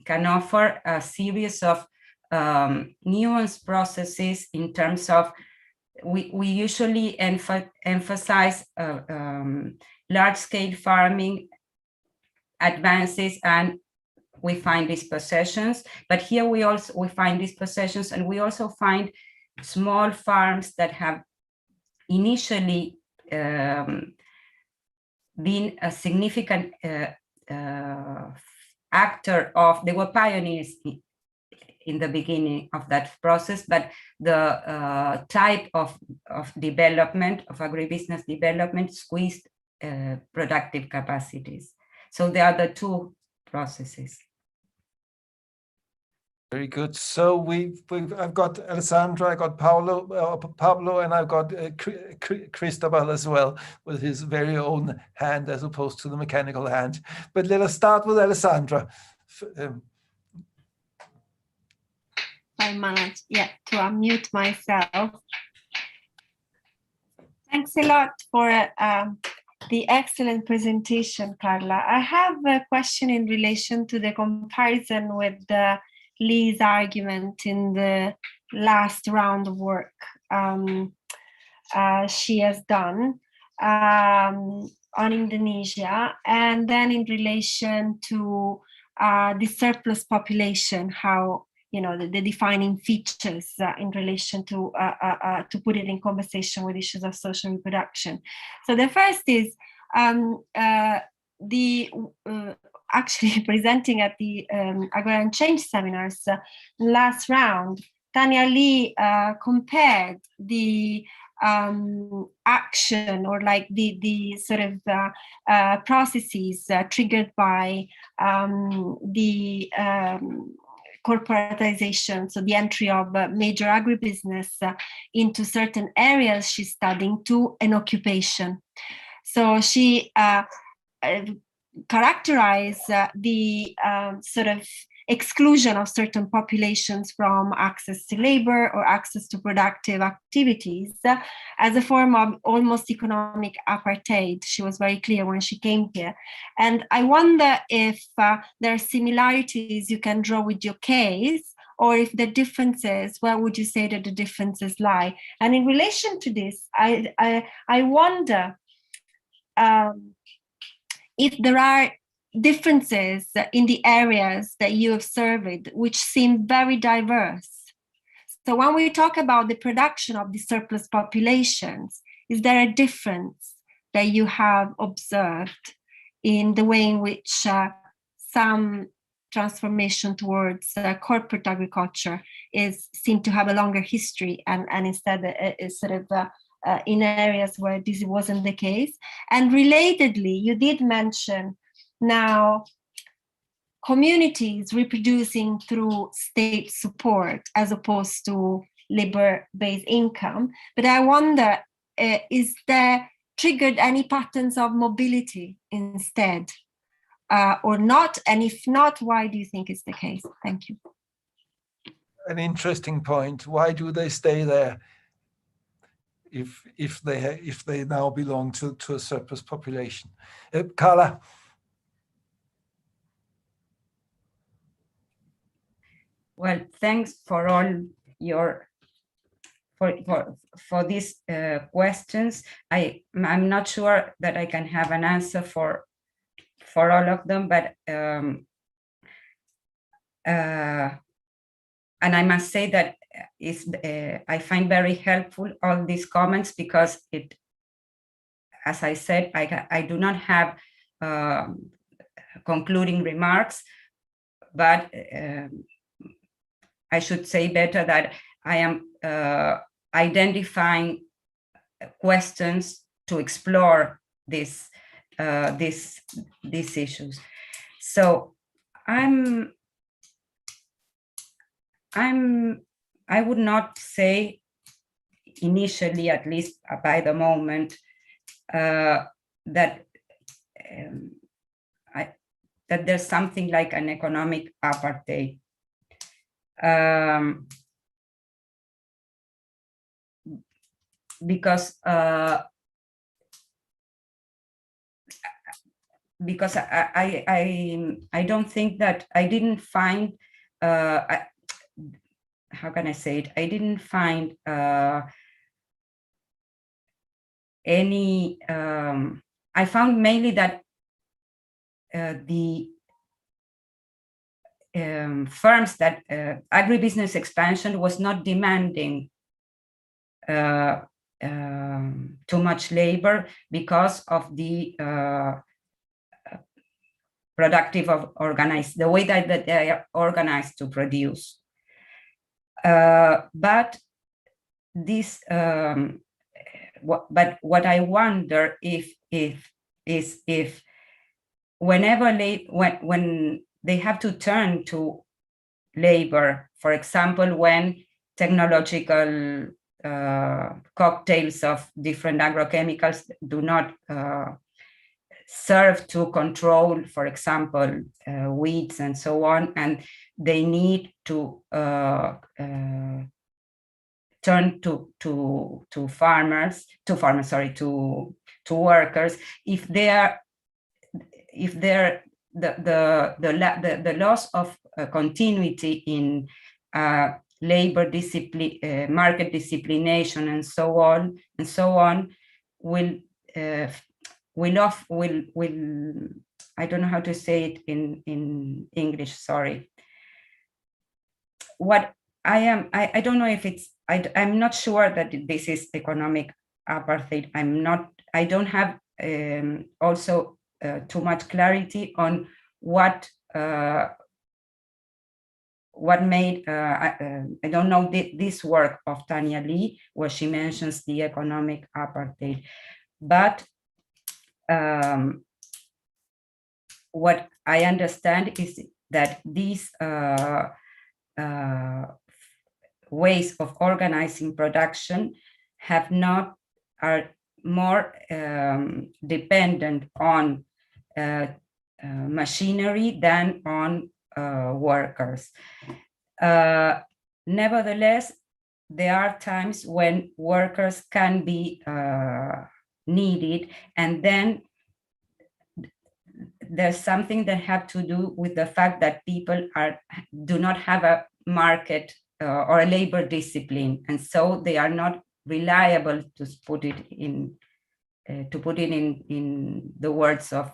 Speaker 2: can offer a series of nuanced processes in terms of, we usually emphasize large-scale farming advances, and we find dispossessions. But here we find dispossessions, and we also find small farms that have initially been a significant actor of, they were pioneers in the beginning of that process, but the type of development, of agribusiness development, squeezed productive capacities. So there are the two processes.
Speaker 1: Very good. So I've got Alessandra, I got Pablo, and I've got Cristobal as well, with his very own hand as opposed to the mechanical hand. But let us start with Alessandra.
Speaker 5: I managed, to unmute myself. Thanks a lot for the excellent presentation, Carla. I have a question in relation to the comparison with Lee's argument in the last round of work. she has done on Indonesia, and then in relation to the surplus population, how the defining features in relation to put it in conversation with issues of social reproduction. So the first is actually presenting at the Agrarian Change Seminars last round, Tanya Lee compared the action, or like the sort of processes triggered by the corporatization, so the entry of major agribusiness into certain areas she's studying, to an occupation. So she characterized the sort of exclusion of certain populations from access to labor or access to productive activities as a form of almost economic apartheid. She was very clear when she came here. And I wonder if there are similarities you can draw with your case, or if the differences, where would you say that the differences lie? And in relation to this, I wonder if there are differences in the areas that you have surveyed, which seem very diverse. So when we talk about the production of the surplus populations, is there a difference that you have observed in the way in which some transformation towards corporate agriculture seem to have a longer history, and instead is sort of in areas where this wasn't the case? And relatedly, you did mention now communities reproducing through state support as opposed to labor-based income. But I wonder, is there triggered any patterns of mobility instead, or not? And if not, why do you think it's the case? Thank you.
Speaker 1: An interesting point. Why do they stay there if they now belong to a surplus population? Carla?
Speaker 2: Well, thanks for all your for these questions. I'm not sure that I can have an answer for all of them, but and I must say that I find very helpful all these comments, because it, as I said, I do not have concluding remarks, but I should say better that I am identifying questions to explore these issues. So I would not say initially, at least by the moment, that that there's something like an economic apartheid. Because I don't think that I didn't find how can I say it? I didn't find any. I found mainly that the firms that agribusiness expansion was not demanding too much labor because of the productive of organized, the way that they are organized to produce. But this, what I wonder is if whenever when they have to turn to labor, for example, when technological cocktails of different agrochemicals do not serve to control, for example, weeds and so on, and they need to turn to workers. If the loss of continuity in labor discipline, market disciplination, and so on, will I don't know how to say it in English, sorry. What I don't know if it's, I'm not sure that this is economic apartheid. I don't have also too much clarity on what made, I don't know this work of Tanya Lee, where she mentions the economic apartheid, but what I understand is that these ways of organizing production are more dependent on machinery than on workers. Nevertheless, there are times when workers can be needed, and then there's something that have to do with the fact that people do not have a market or a labor discipline, and so they are not reliable, to put it in the words of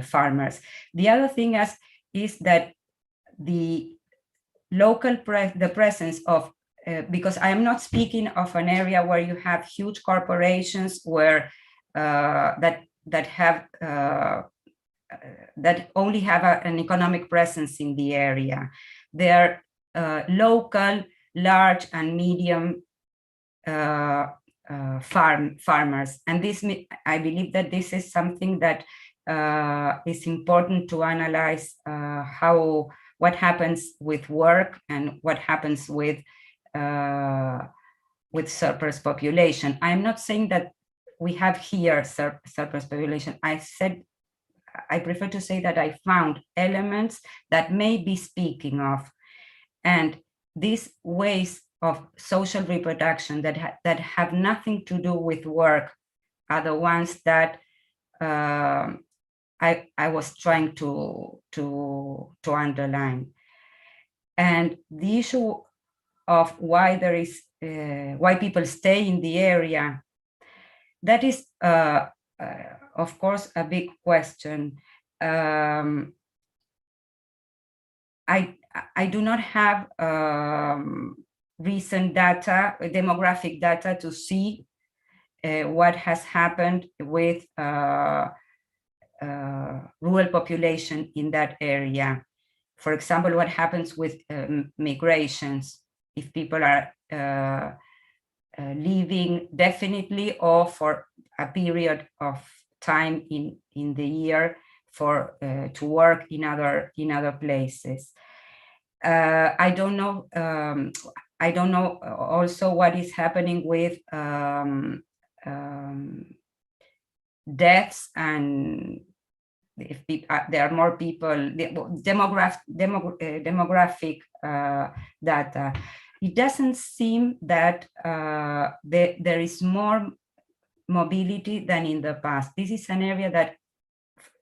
Speaker 2: farmers. The other thing is that the local presence of because I am not speaking of an area where you have huge corporations where that only have an economic presence in the area. They're local, large, and medium farmers, and this, I believe that this is something that is important to analyze what happens with work and what happens with surplus population. I'm not saying that we have here surplus population. I prefer to say that I found elements that may be speaking of, and these ways of social reproduction that have nothing to do with work are the ones that I was trying to underline. And the issue of why there is why people stay in the area, that is of course a big question. I do not have recent data, demographic data, to see what has happened with rural population in that area. For example, what happens with migrations, if people are leaving definitely or for a period of time in the year to work in other places. I don't know. I don't know also what is happening with deaths, and if there are more people, demographic data. It doesn't seem that there is more mobility than in the past. This is an area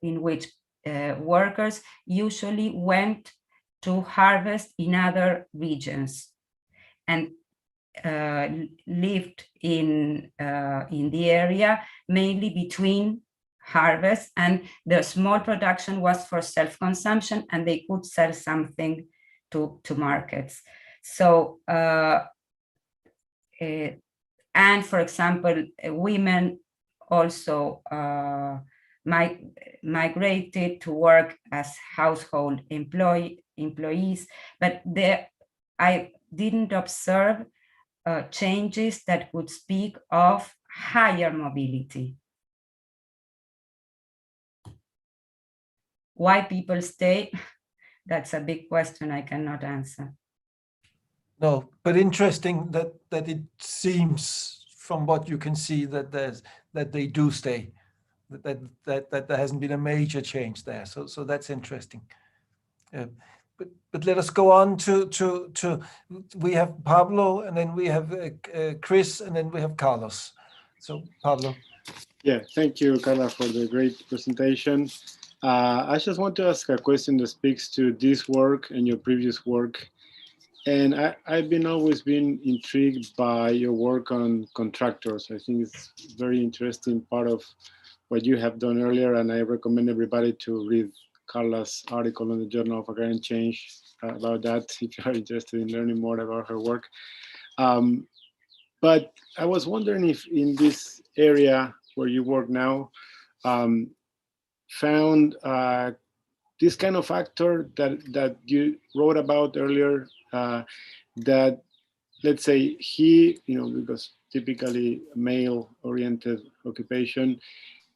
Speaker 2: in which workers usually went to harvest in other regions and lived in the area mainly between harvest, and the small production was for self-consumption, and they could sell something to markets. So and for example, women also migrated to work as household employees, but I didn't observe changes that would speak of higher mobility. Why people stay? That's a big question I cannot answer.
Speaker 1: No, but interesting that it seems from what you can see that they do stay, that there hasn't been a major change there. So that's interesting. But let us go on to we have Pablo, and then we have Chris, and then we have Carlos. So Pablo.
Speaker 6: Yeah, thank you, Carla, for the great presentation. I just want to ask a question that speaks to this work and your previous work. And I've always been intrigued by your work on contractors. I think it's a very interesting part of what you have done earlier, and I recommend everybody to read Carla's article in the Journal of Agrarian Change about that if you are interested in learning more about her work. But I was wondering if in this area where you work now, found this kind of factor that you wrote about earlier, that, let's say, because typically male-oriented occupation,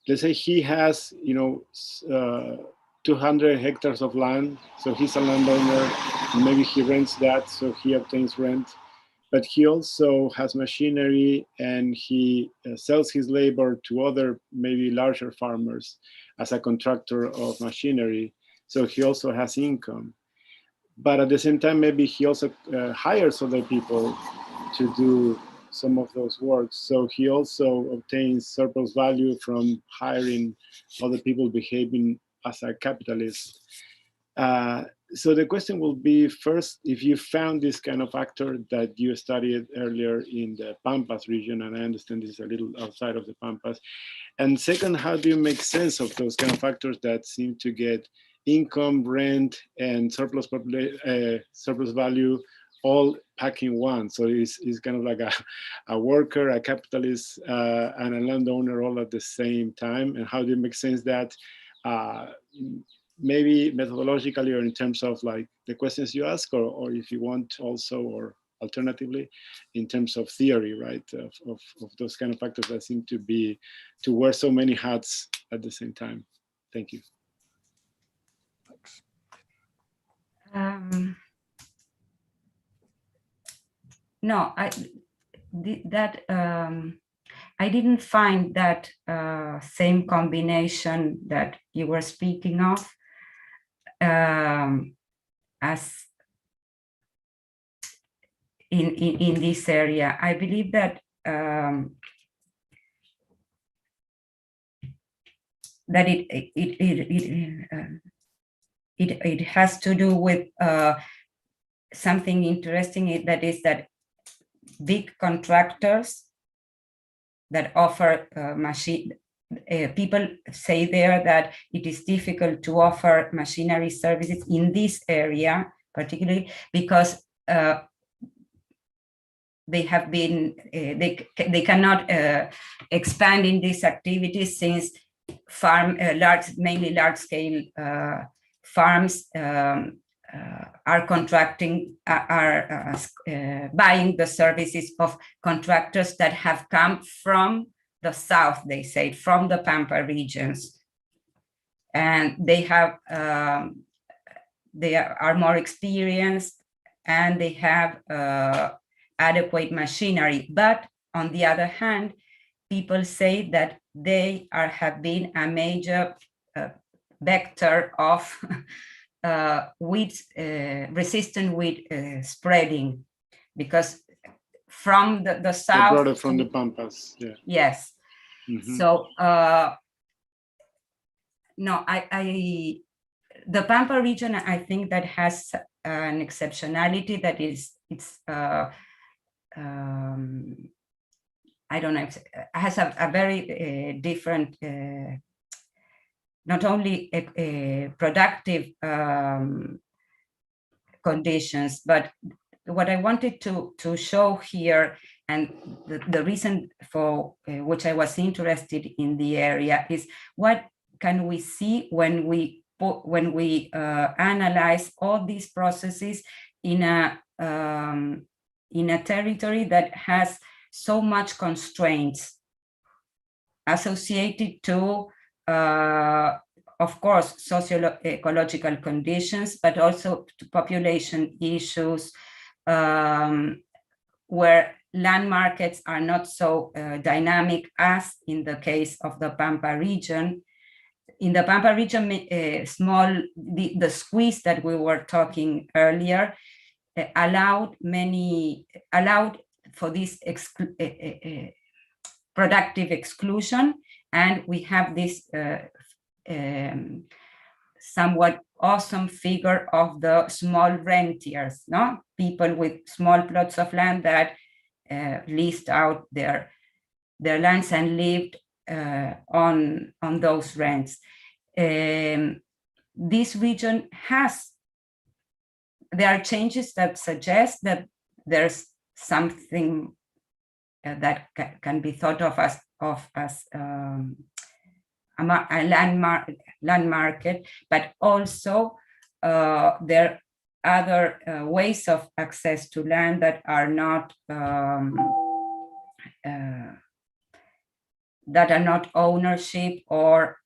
Speaker 6: let's say he has, 200 hectares of land, so he's a landowner, and maybe he rents that, so he obtains rent, but he also has machinery and he sells his labor to other, maybe larger farmers as a contractor of machinery, so he also has income. But at the same time, maybe he also hires other people to do some of those works. So he also obtains surplus value from hiring other people behaving as a capitalist. So the question will be, first, if you found this kind of factor that you studied earlier in the Pampas region, and I understand this is a little outside of the Pampas. And second, how do you make sense of those kind of factors that seem to get income, rent, and surplus value all packed in one? So it's kind of like a worker, a capitalist, and a landowner all at the same time. And how do you make sense that maybe methodologically, or in terms of like the questions you ask, or if you want also, or alternatively, in terms of theory, right, of those kind of factors that seem to wear so many hats at the same time. Thank you.
Speaker 2: No, I didn't find that same combination that you were speaking of as in this area. I believe that that it has to do with something interesting, that is that big contractors that offer people say there that it is difficult to offer machinery services in this area, particularly because they have been, they cannot expand in these activities since mainly large-scale farms are buying the services of contractors that have come from the south, they say, from the Pampa regions, and they are more experienced and they have adequate machinery. But on the other hand, people say that they have been a major vector of resistant weed spreading, because from the south,
Speaker 6: they brought it from the Pampas. Yeah.
Speaker 2: Yes. Mm-hmm. So no, the Pampa region, I think that has an exceptionality that is I don't know, has a very different, not only productive conditions, but what I wanted to show here, and the reason for which I was interested in the area, is what can we see when we analyze all these processes in a territory that has so much constraints associated to, of course, socio-ecological conditions, but also to population issues, where land markets are not so dynamic as in the case of the Pampa region. In the Pampa region, the squeeze that we were talking earlier allowed for this productive exclusion, and we have this somewhat awesome figure of the small rentiers, no? People with small plots of land that leased out their lands and lived on those rents. This region there are changes that suggest that there's something that can be thought of as a land market, but also there are other ways of access to land that are not ownership or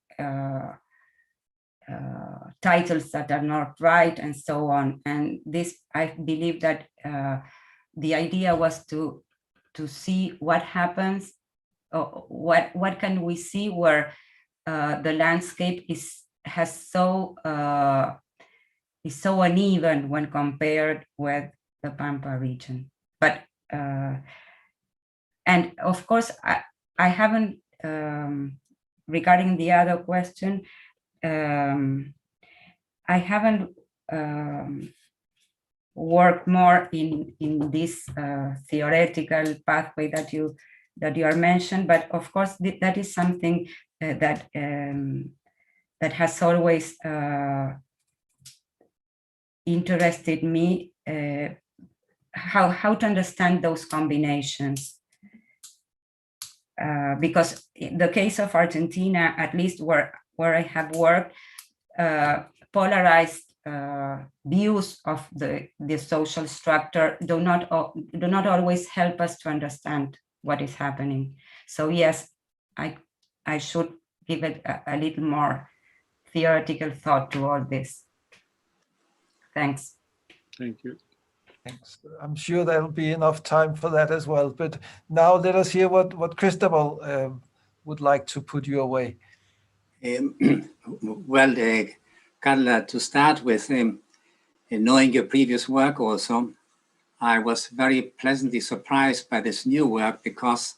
Speaker 2: titles that are not right, and so on. And this, I believe that the idea was to see what happens, what can we see where the landscape is so uneven when compared with the Pampa region. But and of course I haven't regarding the other question, I haven't worked more in this theoretical pathway that you are mentioned, but of course that is something that has always interested me, how to understand those combinations. Because in the case of Argentina, at least where I have worked, polarized views of the social structure do not always help us to understand what is happening. So yes, I should give it a little more theoretical thought to all this. Thanks.
Speaker 6: Thank you.
Speaker 1: Thanks. I'm sure there'll be enough time for that as well. But now let us hear what Cristobal would like to put your way.
Speaker 7: Well, Carla, to start with, knowing your previous work also, I was very pleasantly surprised by this new work because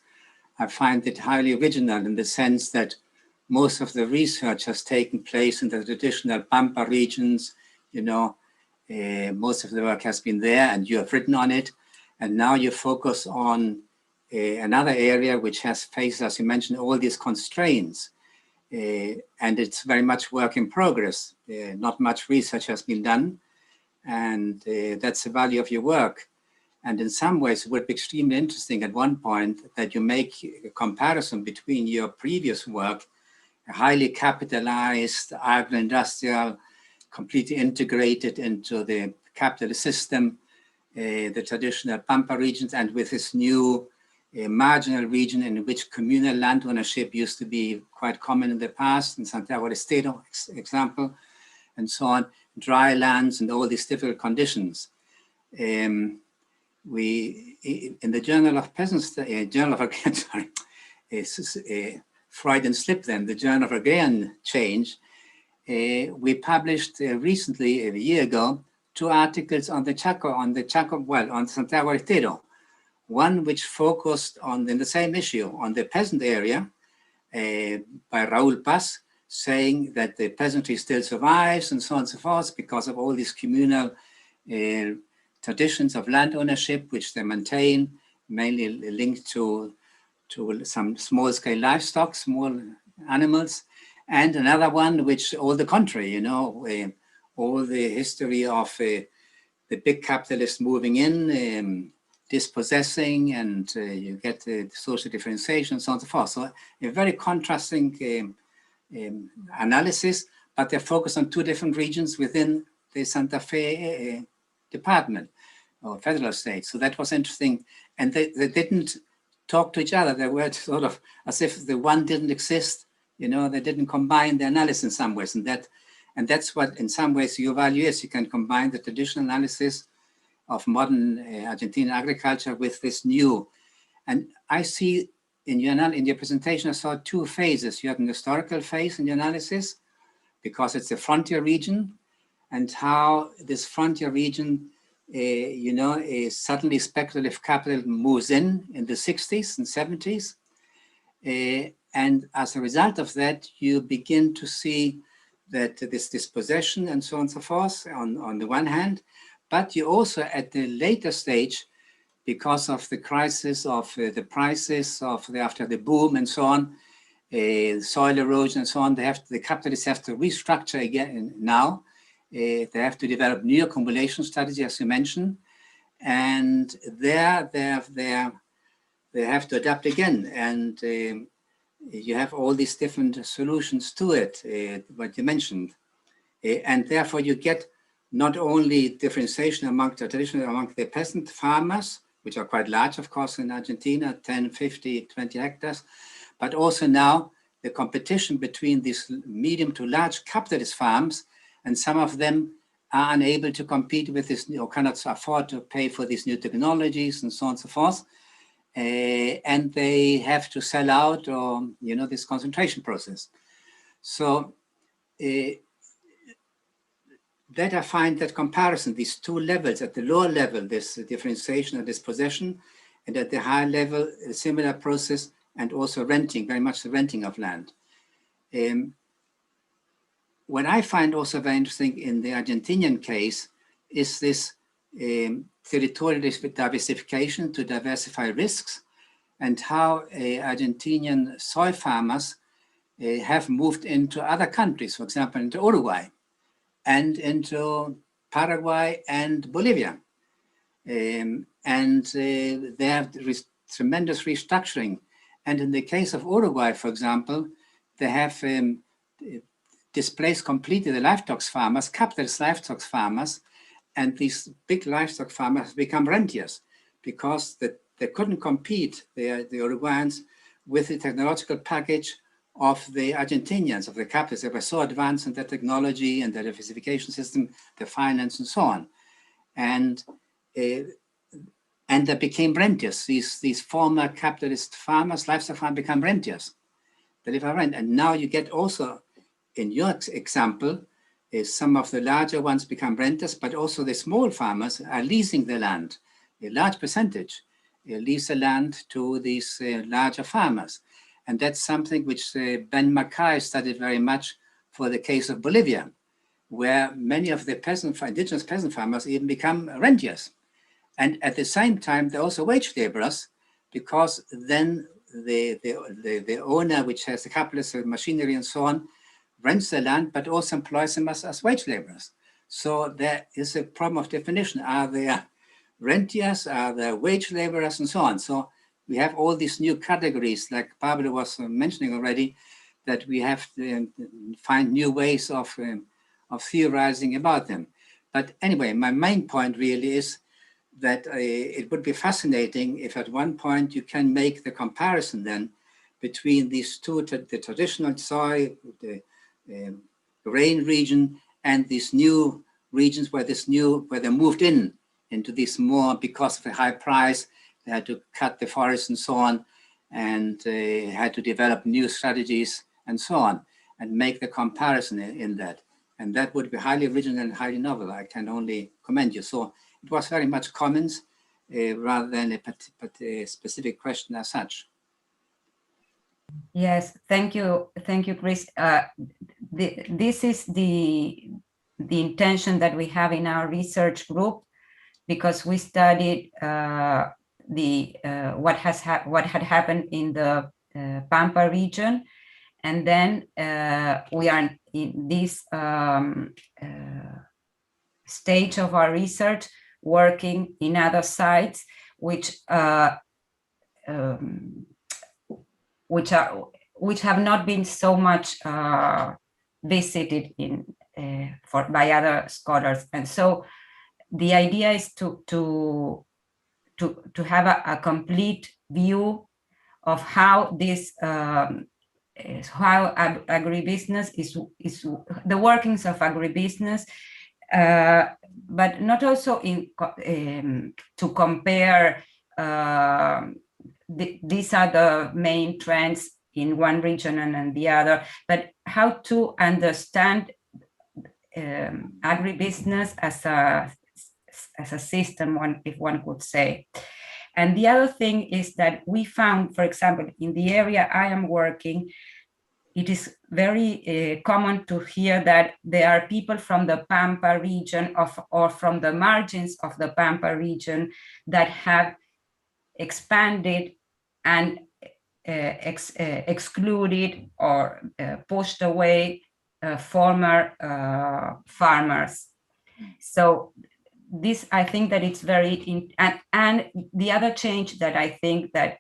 Speaker 7: I find it highly original in the sense that most of the research has taken place in the traditional Pampa regions. You know, most of the work has been there and you have written on it. And now you focus on another area which has faced, as you mentioned, all these constraints. And it's very much work in progress. Not much research has been done. And that's the value of your work. And in some ways, it would be extremely interesting at one point that you make a comparison between your previous work, highly capitalized, agro-industrial, completely integrated into the capitalist system, the traditional Pampa regions, and with this new marginal region in which communal land ownership used to be quite common in the past, in Santiago del Estero, example, and so on, dry lands and all these difficult conditions. We, in the Journal of Peasants, Journal of Freudian slip then, the Journal of Agrarian Change, we published recently, a year ago, 2 articles on the Chaco, on Santiago del Estero. One which focused on the same issue, on the peasant area, by Raúl Paz, saying that the peasantry still survives and so on and so forth because of all these communal traditions of land ownership, which they maintain, mainly linked to some small-scale livestock, small animals, and another one which all the contrary, you know, all the history of the big capitalists moving in, dispossessing, and you get social differentiation, so on and so forth. So a very contrasting analysis, but they're focused on 2 different regions within the Santa Fe department or federal state. So that was interesting. And they didn't talk to each other. They were sort of as if the one didn't exist. You know, they didn't combine the analysis in some ways. And that's what, in some ways, your value is. You can combine the traditional analysis of modern Argentine agriculture with this new. And I see in your presentation, I saw 2 phases. You have an historical phase in your analysis, because it's a frontier region, and how this frontier region, you know, is suddenly speculative capital moves in the 60s and 70s. And as a result of that, you begin to see that this dispossession and so on and so forth on the one hand, but you also at the later stage, because of the crisis of the prices of after the boom and so on, soil erosion and so on, the capitalists have to restructure again now. They have to develop new accumulation strategy, as you mentioned, and there they have to adapt again. And you have all these different solutions to it, what you mentioned. And therefore you get not only differentiation among the peasant farmers, which are quite large, of course, in Argentina, 10, 50, 20 hectares, but also now the competition between these medium to large capitalist farms, and some of them are unable to compete with this, or cannot afford to pay for these new technologies and so on and so forth. And they have to sell out, or, you know, this concentration process. So that I find that comparison, these two levels, at the lower level, this differentiation and dispossession, and at the higher level, a similar process, and also renting, very much the renting of land. What I find also very interesting in the Argentinian case is this territorial diversification to diversify risks, and how Argentinian soy farmers have moved into other countries, for example, into Uruguay and into Paraguay and Bolivia. And they have tremendous restructuring. And in the case of Uruguay, for example, they have displaced completely the livestock farmers, capitalist livestock farmers, and these big livestock farmers become rentiers because they couldn't compete, the Uruguayans, with the technological package of the Argentinians, of the capitalists. They were so advanced in their technology and their diversification system, the finance and so on. And they became rentiers. These former capitalist farmers, livestock farmers, become rentiers. They live on rent. And now you get also, in your example, some of the larger ones become renters, but also the small farmers are leasing the land. A large percentage lease the land to these larger farmers. And that's something which Ben Mackay studied very much for the case of Bolivia, where many of the indigenous peasant farmers even become rentiers. And at the same time, they're also wage laborers, because then the owner, which has the capitalist machinery and so on, rents the land, but also employs them as wage laborers. So there is a problem of definition. Are they rentiers? Are they wage laborers? And so on. So we have all these new categories, like Pablo was mentioning already, that we have to find new ways of theorizing about them. But anyway, my main point really is that it would be fascinating if at one point you can make the comparison then between these two, the traditional soy, the grain region, and these new regions where they moved into this more, because of the high price, they had to cut the forests and so on, and had to develop new strategies and so on, and make the comparison in that. And that would be highly original and highly novel. I can only commend you. So it was very much comments rather than a specific question as such.
Speaker 2: Yes, thank you, Chris. This is the intention that we have in our research group, because we studied what had happened in the Pampa region, and then we are in this stage of our research working in other sites which have not been so much visited by other scholars. And so the idea is to have a complete view of how this how agribusiness is the workings of agribusiness, but not also to compare these are the main trends in one region and the other, but how to understand agribusiness as a system, if one could say. And the other thing is that we found, for example, in the area I am working, it is very common to hear that there are people from the Pampa region or from the margins of the Pampa region that have expanded and excluded or pushed away former farmers. So this, I think that it's very, and the other change that I think that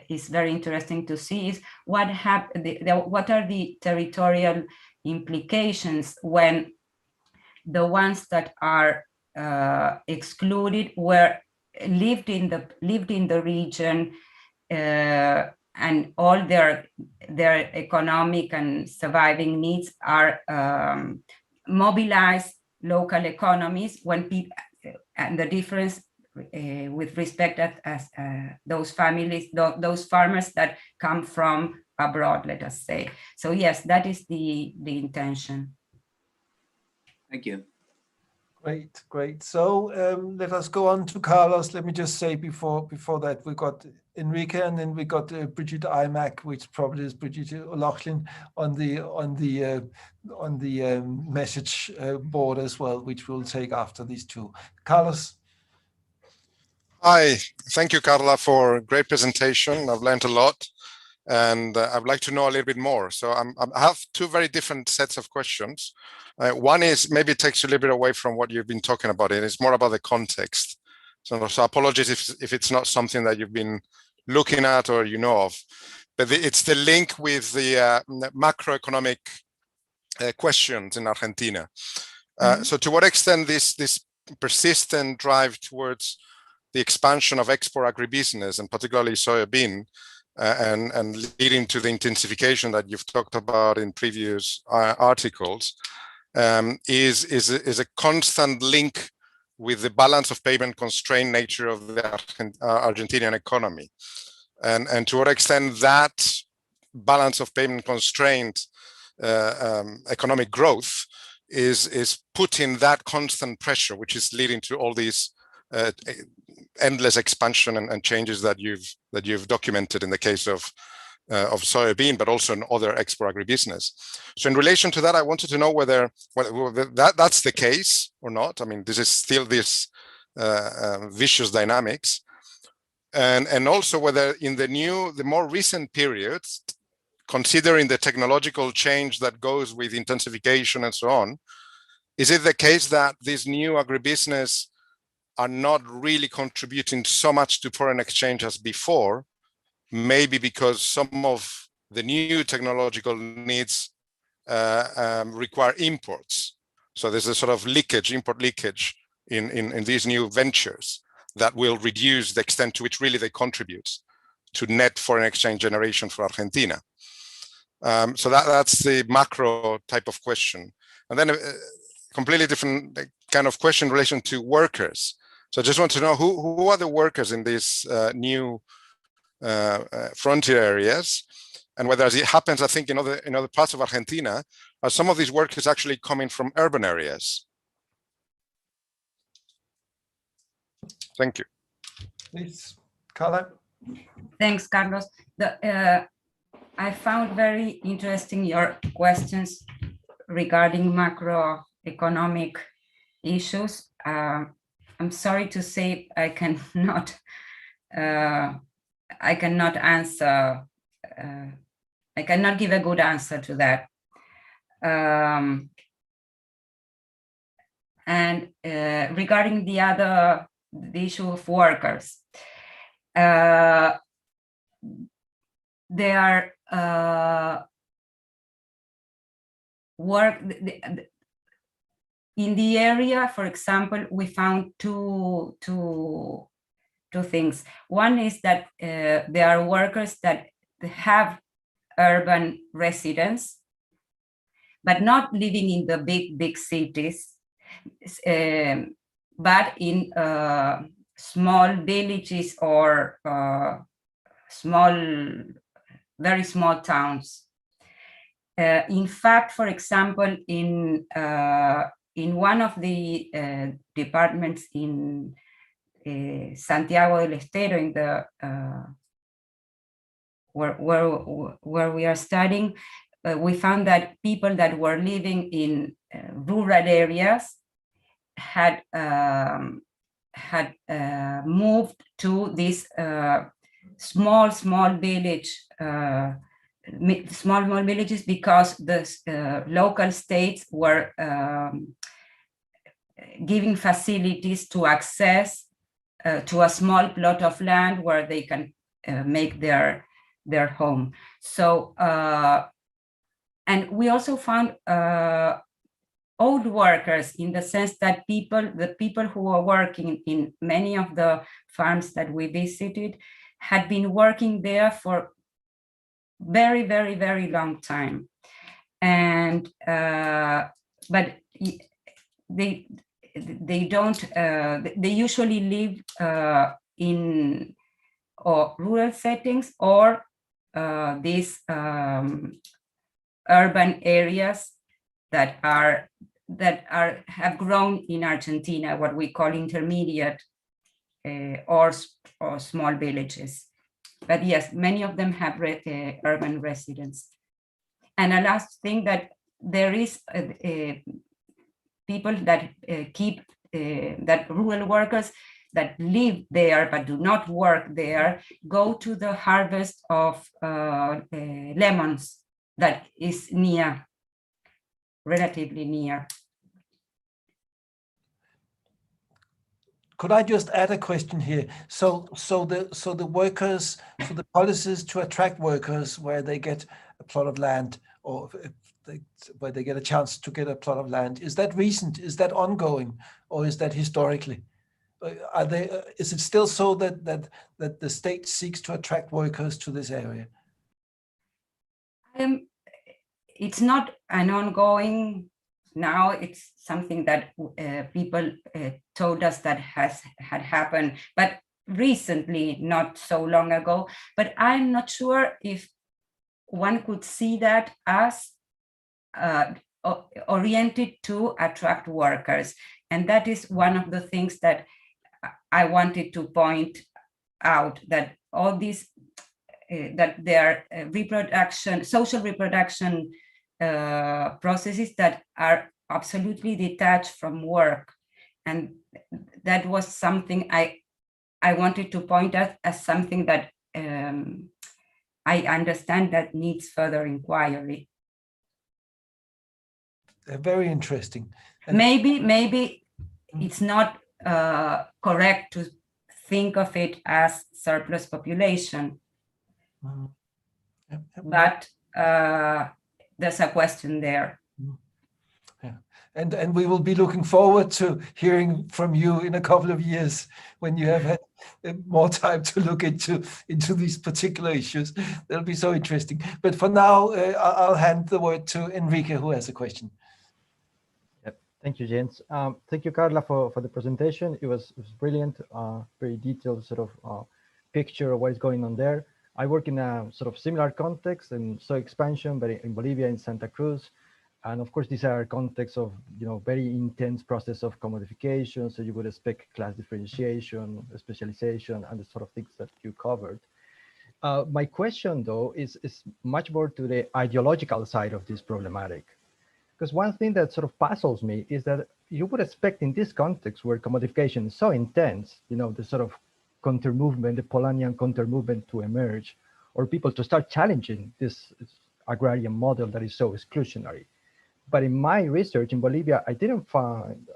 Speaker 2: is very interesting to see is what are the territorial implications when the ones that are excluded lived in the region, and all their economic and surviving needs are mobilized local economies when people, and the difference with respect as those families, those farmers that come from abroad, let us say. So yes, that is the intention.
Speaker 7: Thank you.
Speaker 1: Great, great. So let us go on to Carlos. Let me just say before that we got Enrique, and then we got Brigitte Imac, which probably is Brigitte O'Loughlin on the message board as well, which we'll take after these two. Carlos.
Speaker 8: Hi, thank you, Carla, for a great presentation. I've learned a lot, and I'd like to know a little bit more. So I have two very different sets of questions. One is, maybe it takes you a little bit away from what you've been talking about, and it's more about the context. So apologies if it's not something that you've been looking at or you know of, but it's the link with the macroeconomic questions in Argentina. So to what extent this persistent drive towards the expansion of export agribusiness, and particularly soybean, and leading to the intensification that you've talked about in previous articles, is a constant link with the balance of payment constraint nature of the Argentinian economy, and to what extent that balance of payment constraint economic growth is putting that constant pressure, which is leading to all these endless expansion and changes that you've documented in the case of soybean, but also in other export agribusiness. So in relation to that, I wanted to know whether that's the case or not. I mean, this is still this vicious dynamics, and also whether in the more recent periods, considering the technological change that goes with intensification and so on, is it the case that this new agribusiness are not really contributing so much to foreign exchange as before, maybe because some of the new technological needs require imports? So there's a sort of import leakage in these new ventures that will reduce the extent to which really they contribute to net foreign exchange generation for Argentina. So that's the macro type of question. And then a completely different kind of question in relation to workers. So I just want to know who are the workers in these new frontier areas, and whether, as it happens, I think in other parts of Argentina, are some of these workers actually coming from urban areas? Thank you.
Speaker 1: Please, Carla.
Speaker 2: Thanks, Carlos. I found very interesting your questions regarding macroeconomic issues. I'm sorry to say I cannot answer. I cannot give a good answer to that. And regarding the issue of workers, there are in the area, for example, we found two things. One is that there are workers that have urban residence, but not living in the big cities, but in small villages or very small towns. In fact, for example, in one of the departments in Santiago del Estero, in the where we are studying, we found that people that were living in rural areas had moved to this small village, small villages, because the local states were giving facilities to access to a small plot of land where they can make their home. So, and we also found old workers, in the sense that the people who were working in many of the farms that we visited had been working there for very, very, very long time. And, but they don't, they usually live in rural settings or these urban areas that have grown in Argentina, what we call intermediate or small villages. But yes, many of them have urban residents. And a last thing, that there is people that that rural workers that live there but do not work there go to the harvest of lemons that is near, relatively near.
Speaker 1: Could I just add a question here? So the workers, so the policies to attract workers where they get a plot of land, or where they get a chance to get a plot of land, is that recent? Is that ongoing, or is that historically? Are they? Is it still so that the state seeks to attract workers to this area?
Speaker 2: It's not an ongoing. Now it's something that people told us that had happened, but recently, not so long ago. But I'm not sure if one could see that as oriented to attract workers. And that is one of the things that I wanted to point out, that all these, that their reproduction, social reproduction processes that are absolutely detached from work. And that was something I wanted to point out as something that I understand that needs further inquiry.
Speaker 1: Very interesting. And
Speaker 2: maybe it's not correct to think of it as surplus population, but there's a question there.
Speaker 1: Yeah. And we will be looking forward to hearing from you in a couple of years when you have had more time to look into these particular issues. That'll be so interesting. But for now, I'll hand the word to Enrique, who has a question.
Speaker 9: Yep. Thank you, Jens. Thank you, Carla, for the presentation. It was brilliant, very detailed sort of picture of what is going on there. I work in a sort of similar context in soil expansion, but in Bolivia, in Santa Cruz. And of course, these are contexts of, very intense process of commodification. So you would expect class differentiation, specialization, and the sort of things that you covered. My question, though, is much more to the ideological side of this problematic. Because one thing that sort of puzzles me is that you would expect in this context where commodification is so intense, the sort of counter-movement, the Polanyian counter-movement to emerge, or people to start challenging this agrarian model that is so exclusionary. But in my research in Bolivia, I didn't find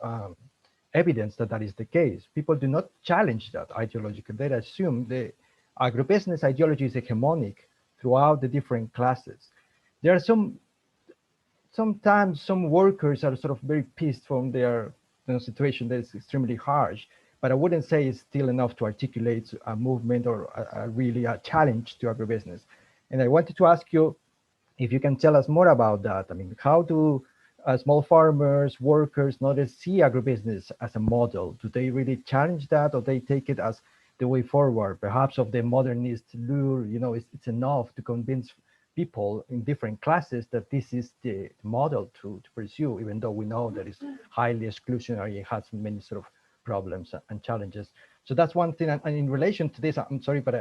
Speaker 9: evidence that that is the case. People do not challenge that ideologically. They assume the agribusiness ideology is hegemonic throughout the different classes. There are sometimes some workers are sort of very pissed from their situation that is extremely harsh, but I wouldn't say it's still enough to articulate a movement or really a challenge to agribusiness. And I wanted to ask you if you can tell us more about that. I mean, how do small farmers, workers, not see agribusiness as a model? Do they really challenge that, or they take it as the way forward, perhaps of the modernist lure? It's enough to convince people in different classes that this is the model to pursue, even though we know that it's highly exclusionary and has many sort of problems and challenges. So that's one thing. And in relation to this, I'm sorry, but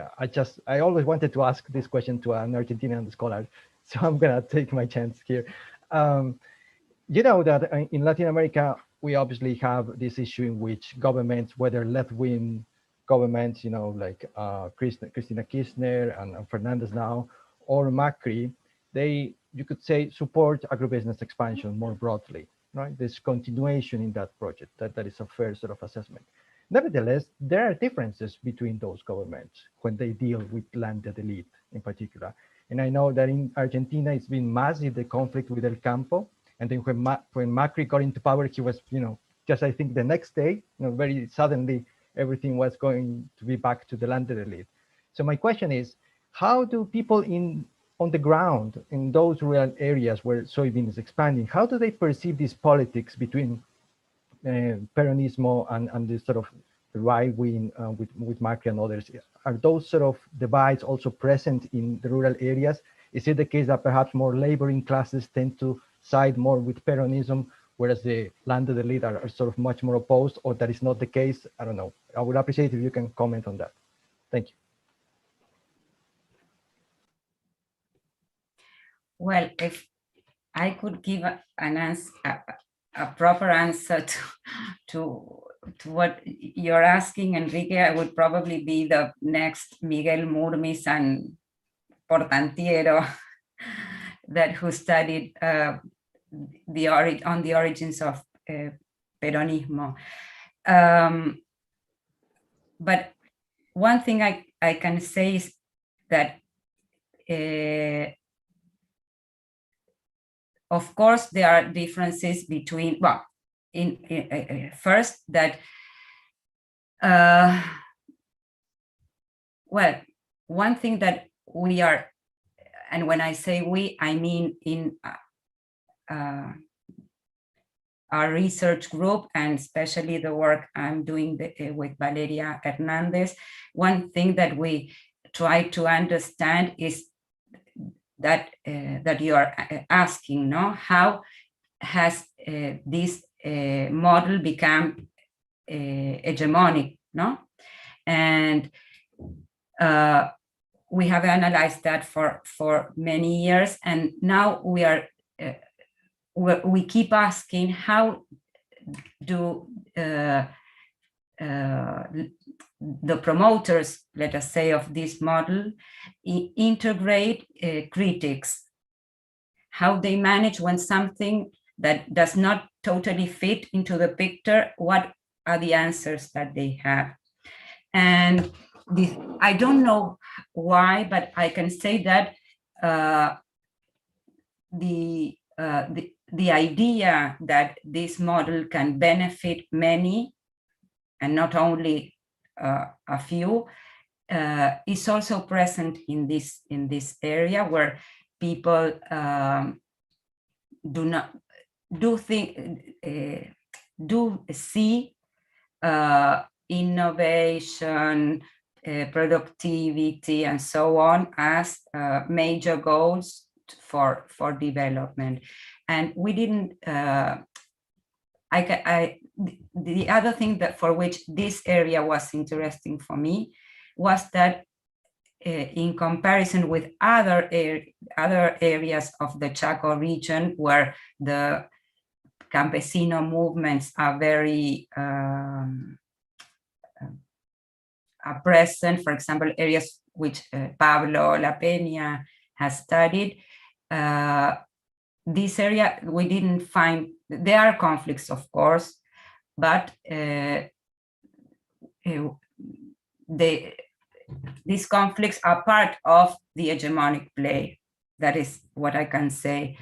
Speaker 9: I always wanted to ask this question to an Argentinian scholar, so I'm gonna take my chance here. You know that in Latin America, we obviously have this issue in which governments, whether left-wing governments, you know, like Cristina Kirchner and Fernandez now, or Macri, they, you could say, support agribusiness expansion more broadly, right? There's continuation in that project. That is a fair sort of assessment. Nevertheless, there are differences between those governments when they deal with landed elite in particular. And I know that in Argentina, it's been massive, the conflict with El Campo. And then when Macri got into power, he was, you know, just I think the next day, you know, very suddenly, everything was going to be back to the landed elite. So my question is, how do people on the ground in those rural areas where soybean is expanding, how do they perceive these politics between Peronismo and this sort of right wing with Macri and others? Are those sort of divides also present in the rural areas? Is it the case that perhaps more laboring classes tend to side more with Peronism, whereas the landed elite are sort of much more opposed, or that is not the case? I don't know. I would appreciate if you can comment on that. Thank you.
Speaker 2: Well, if I could give an answer, a proper answer to what you're asking, Enrique, I would probably be the next Miguel Murmis and Portantiero that who studied on the origins of Peronismo. But one thing I can say is that of course, there are differences between, well, first that, well, one thing that we are, and when I say we, I mean in our research group, and especially the work I'm doing with Valeria Hernandez, one thing that we try to understand is that that you are asking, no? How has this model become hegemonic, no? And we have analyzed that for many years, and now we keep asking, how do the promoters, let us say, of this model integrate critics, how they manage when something that does not totally fit into the picture, what are the answers that they have? And I don't know why, but I can say that the idea that this model can benefit many and not only a few is also present in this area, where people do see innovation, productivity, and so on as major goals for development. And we didn't. The other thing that for which this area was interesting for me was that in comparison with other areas of the Chaco region, where the campesino movements are very are present, for example, areas which Pablo La Peña has studied, this area we didn't find. There are conflicts, of course, but these conflicts are part of the hegemonic play. That is what I can say.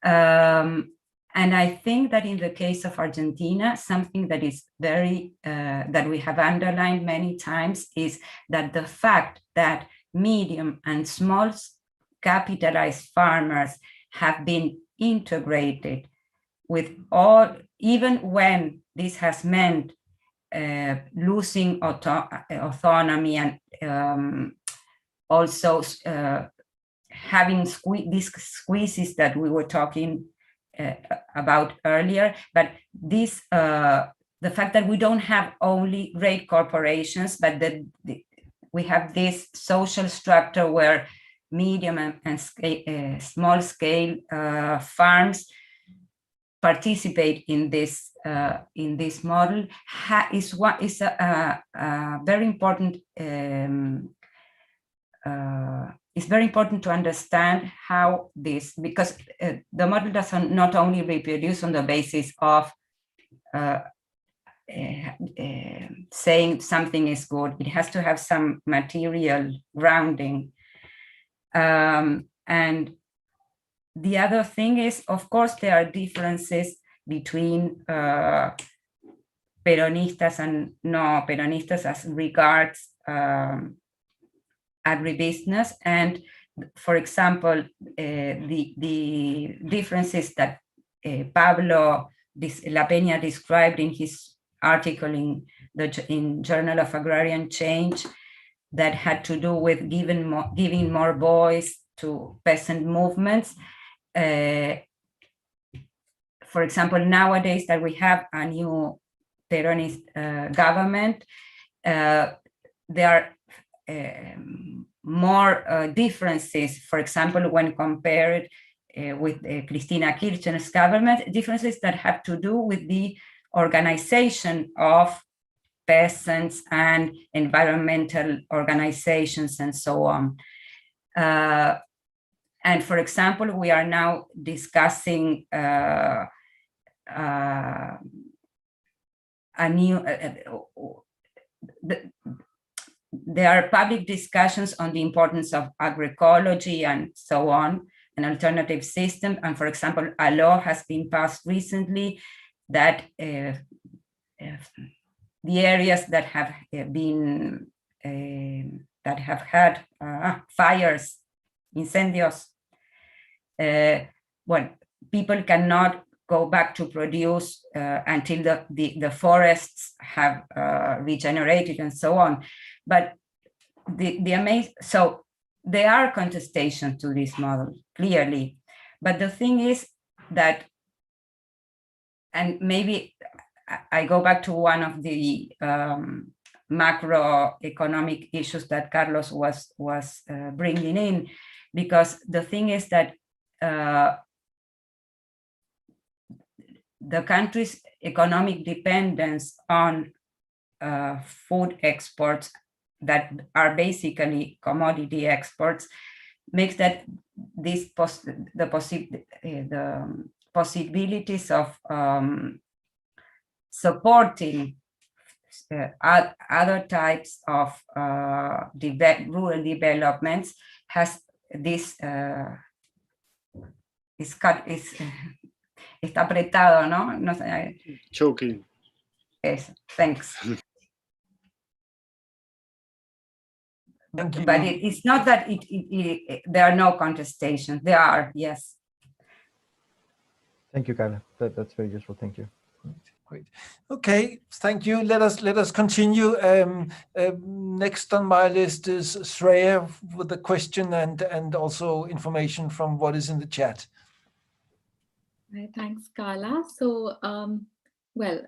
Speaker 2: And I think that in the case of Argentina, something that is very, that we have underlined many times is that the fact that medium and small capitalized farmers have been integrated with all, even when this has meant losing autonomy and also having these squeezes that we were talking about earlier, but this the fact that we don't have only great corporations, but that we have this social structure where medium and small scale farms participate in this model is a very important. It's very important to understand how this, because the model does not only reproduce on the basis of saying something is good, it has to have some material grounding. And the other thing is, of course, there are differences between peronistas and no peronistas as regards agribusiness. And for example, the differences that Pablo La Peña described in his article in Journal of Agrarian Change, that had to do with giving more voice to peasant movements. For example, nowadays that we have a new Peronist government, there are more differences, for example, when compared with Cristina Kirchner's government, differences that have to do with the organization of peasants and environmental organizations and so on. And for example, we are now discussing a new, there are public discussions on the importance of agroecology and so on, an alternative system. And for example, a law has been passed recently that the areas that have been, that have had fires, incendios, well, people cannot go back to produce until the forests have regenerated and so on. But so there are contestations to this model, clearly. But the thing is that, and maybe I go back to one of the macroeconomic issues that Carlos was bringing in, because the thing is that the country's economic dependence on food exports that are basically commodity exports makes that this the possibilities of supporting other types of rural developments has this está apretado, ¿no? No sé.
Speaker 6: Choking.
Speaker 2: Yes, thanks.
Speaker 1: Thank you.
Speaker 2: But it's not that there are no contestations. There are, yes.
Speaker 9: Thank you, Carla. That's very useful. Thank you.
Speaker 1: Great. Okay, thank you. Let us continue. Next on my list is Shreya with a question and also information from what is in the chat.
Speaker 3: Right, thanks, Carla. So, well,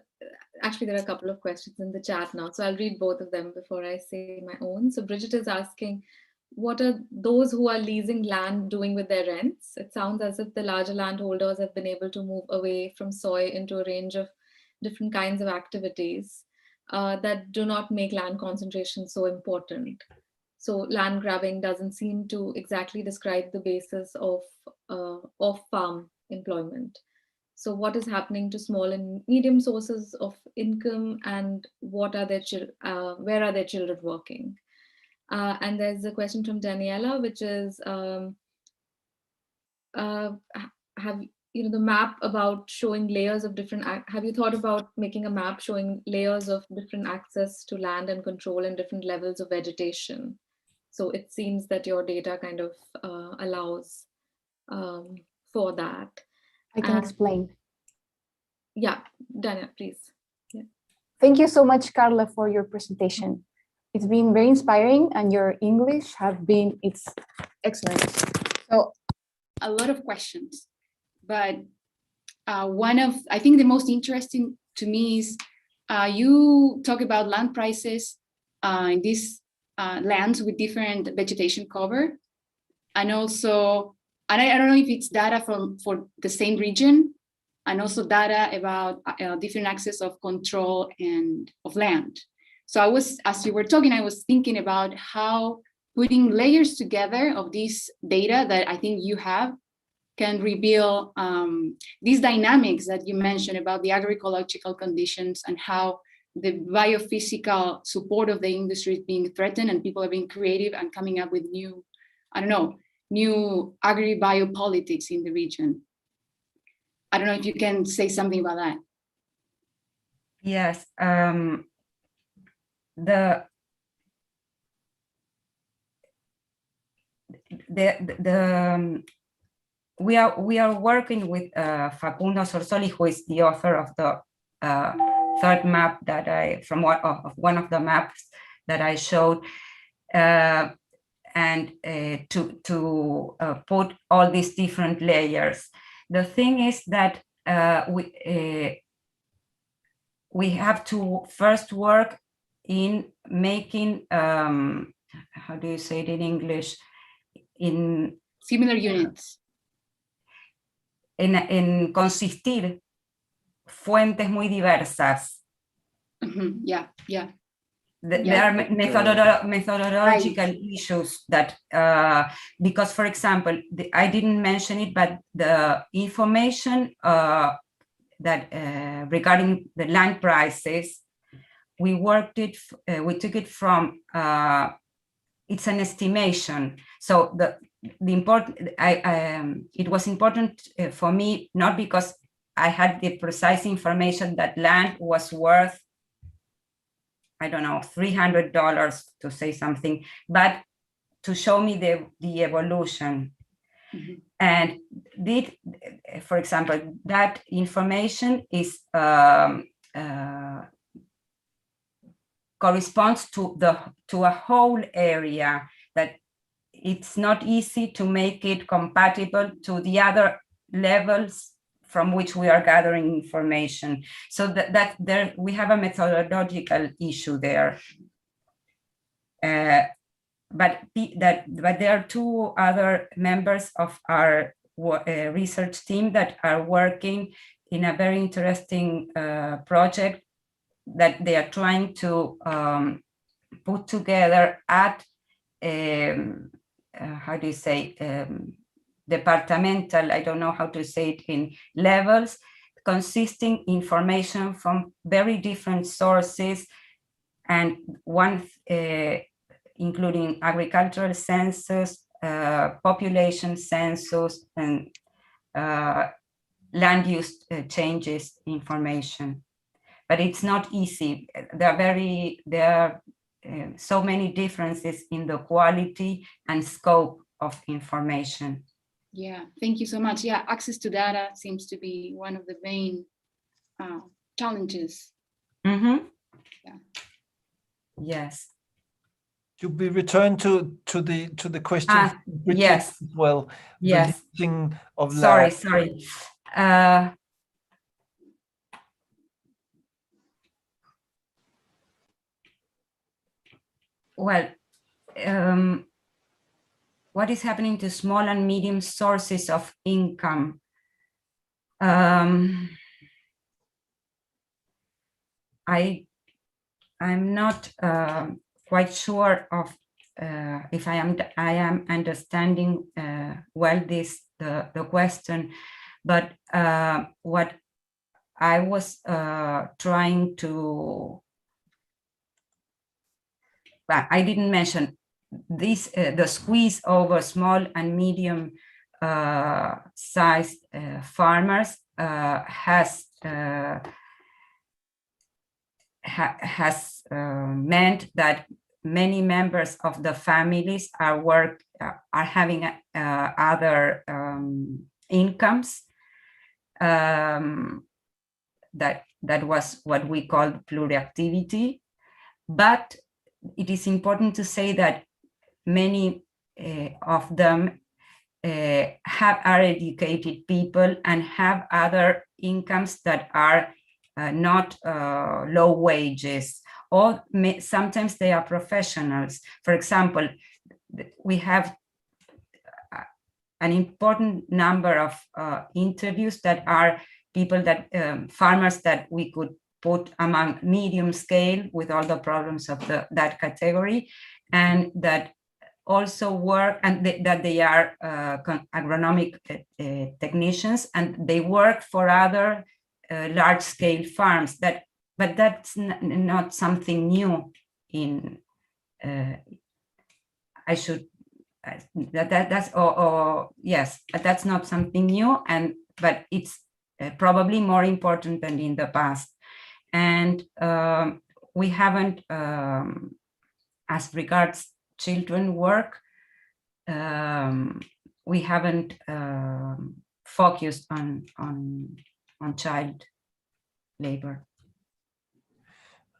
Speaker 3: actually, there are a couple of questions in the chat now, so I'll read both of them before I say my own. So Bridget is asking, what are those who are leasing land doing with their rents? It sounds as if the larger landholders have been able to move away from soy into a range of different kinds of activities that do not make land concentration so important. So land grabbing doesn't seem to exactly describe the basis of farm employment. So what is happening to small and medium sources of income, and what are their where are their children working? And there's a question from Daniela, which is, have the map about showing layers of different, have you thought about making a map showing layers of different access to land and control and different levels of vegetation? So it seems that your data kind of allows for that.
Speaker 10: I can explain.
Speaker 3: Yeah, Dana, please. Yeah.
Speaker 10: Thank you so much, Carla, for your presentation. It's been very inspiring, and your English it's excellent. So a lot of questions, but I think the most interesting to me is you talk about land prices in these lands with different vegetation cover. and also, and I don't know if it's data for the same region, and also data about different access of control and of land. So I was, as you were talking, I was thinking about how putting layers together of this data that I think you have can reveal these dynamics that you mentioned about the agroecological conditions and how the biophysical support of the industry is being threatened, and people are being creative and coming up with new, I don't know, new agri-biopolitics in the region. I don't know if you can say something about that.
Speaker 2: Yes, we are working with Facundo Sorsoli, who is the author of the third map that from one of the maps that I showed, and to put all these different layers. The thing is that we have to first work in making, how do you say it in English? In
Speaker 10: similar units.
Speaker 2: En consistir fuentes muy diversas.
Speaker 10: Yeah.
Speaker 2: There are methodological issues that, because, for example, I didn't mention it, but the information that regarding the land prices, we took it from, it's an estimation. So it was important for me, not because I had the precise information that land was worth, I don't know, $300 to say something, but to show me the evolution. And for example, that information is corresponds to a whole area, that it's not easy to make it compatible to the other levels from which we are gathering information. So that there we have a methodological issue there. But there are two other members of our research team that are working in a very interesting project that they are trying to put together at, how do you say, departmental, I don't know how to say it in levels, consisting information from very different sources, and one including agricultural census, population census, and land use changes information. But it's not easy. There are so many differences in the quality and scope of information.
Speaker 10: Yeah, thank you so much. Yeah, access to data seems to be one of the main challenges.
Speaker 2: Yeah. Yes.
Speaker 1: Should we return to the question?
Speaker 2: Yes.
Speaker 1: As well.
Speaker 2: Yes.
Speaker 1: The listing of
Speaker 2: Sorry. Well, what is happening to small and medium sources of income? I'm not quite sure of if I am understanding well the question, but what I was trying to, well, I didn't mention this, the squeeze over small and medium sized farmers has meant that many members of the families are having other incomes. That was what we called pluriactivity. But it is important to say that many of them are educated people and have other incomes that are not low wages, or sometimes they are professionals. For example, we have an important number of interviews that are people that farmers that we could put among medium scale with all the problems of that category, and that also work, and that they are agronomic technicians, and they work for other large scale farms. But that's not something new in I should yes, that's not something new, but it's probably more important than in the past. And we haven't, as regards children work, we haven't focused on child labor.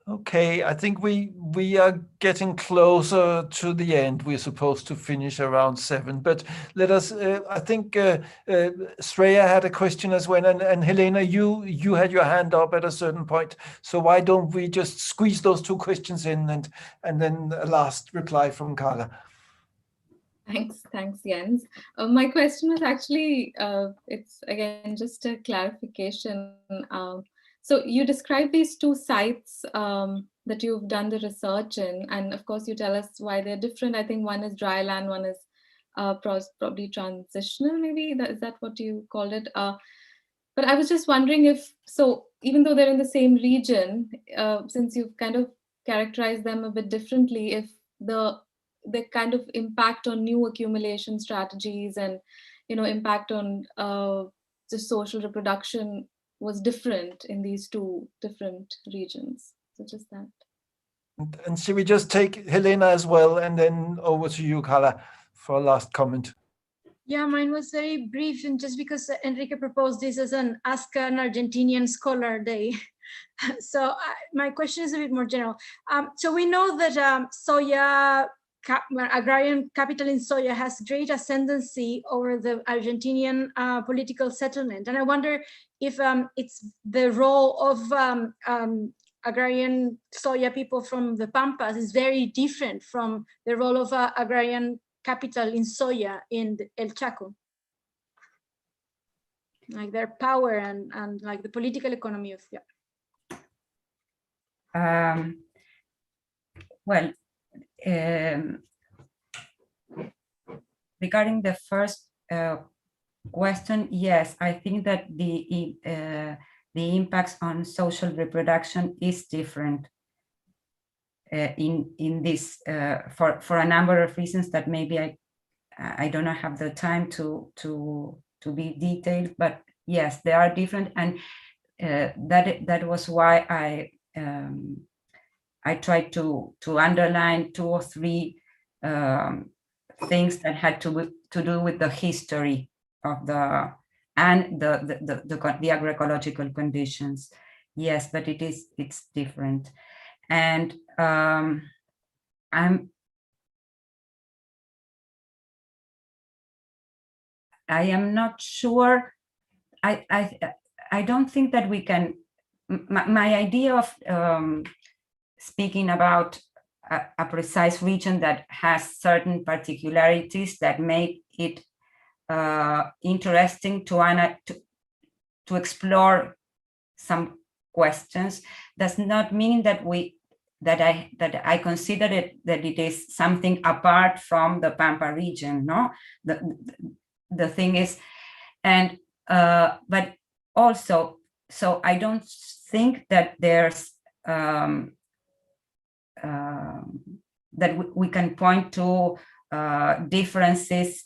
Speaker 1: Okay, I think we are getting closer to the end. We're supposed to finish around 7, but let us, I think Shreya had a question as well, and Helena, you had your hand up at a certain point. So why don't we just squeeze those 2 questions in, and then a last reply from Carla.
Speaker 3: Thanks, Jens. My question was actually, it's again just a clarification. So you describe these 2 sites that you've done the research in, and of course you tell us why they're different. I think one is dry land, one is probably transitional, maybe, is that what you called it? But I was just wondering if, so even though they're in the same region, since you've kind of characterized them a bit differently, if the kind of impact on new accumulation strategies and, impact on the social reproduction was different in these 2 different regions. So just that.
Speaker 1: And should we just take Helena as well, and then over to you, Carla, for a last comment?
Speaker 4: Yeah, mine was very brief, and just because Enrique proposed this as an Ask an Argentinian Scholar Day. So my question is a bit more general. So we know that soya, agrarian capital in soya has great ascendancy over the Argentinian political settlement. And I wonder if it's the role of agrarian soya people from the Pampas is very different from the role of agrarian capital in soya in El Chaco. Like their power and like the political economy of,
Speaker 2: Well, regarding the first question, yes, I think that the impacts on social reproduction is different in this for a number of reasons that maybe I don't have the time to be detailed, but yes, they are different, and that was why I tried to underline 2 or 3 things that had to do with the history of the agroecological conditions. Yes, but it's different, and I am not sure. I don't think that we can. My idea of speaking about a precise region that has certain particularities that make it interesting to explore some questions does not mean that I consider it that it is something apart from the Pampa region. No, the thing is, and but also, so I don't think that there's that we can point to differences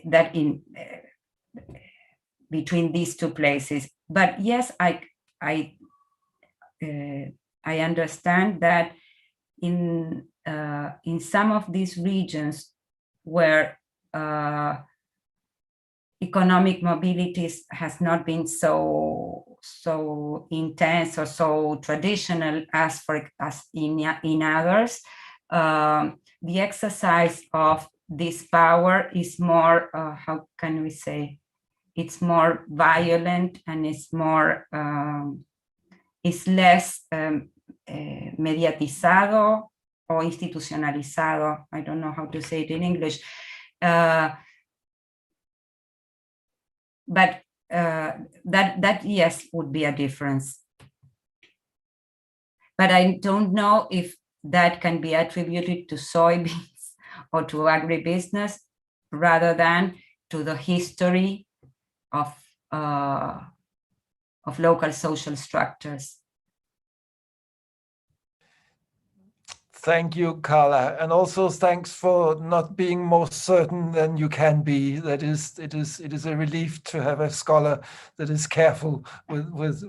Speaker 2: that in between these 2 places. But yes, I understand that in some of these regions where economic mobility has not been so intense or so traditional as in others, the exercise of this power is more, how can we say, it's more violent, and it's more, it's less mediatizado or institucionalizado. I don't know how to say it in English. But that yes would be a difference. But I don't know if that can be attributed to soybeans or to agribusiness rather than to the history of local social structures.
Speaker 1: Thank you, Carla, and also thanks for not being more certain than you can be. It is a relief to have a scholar that is careful with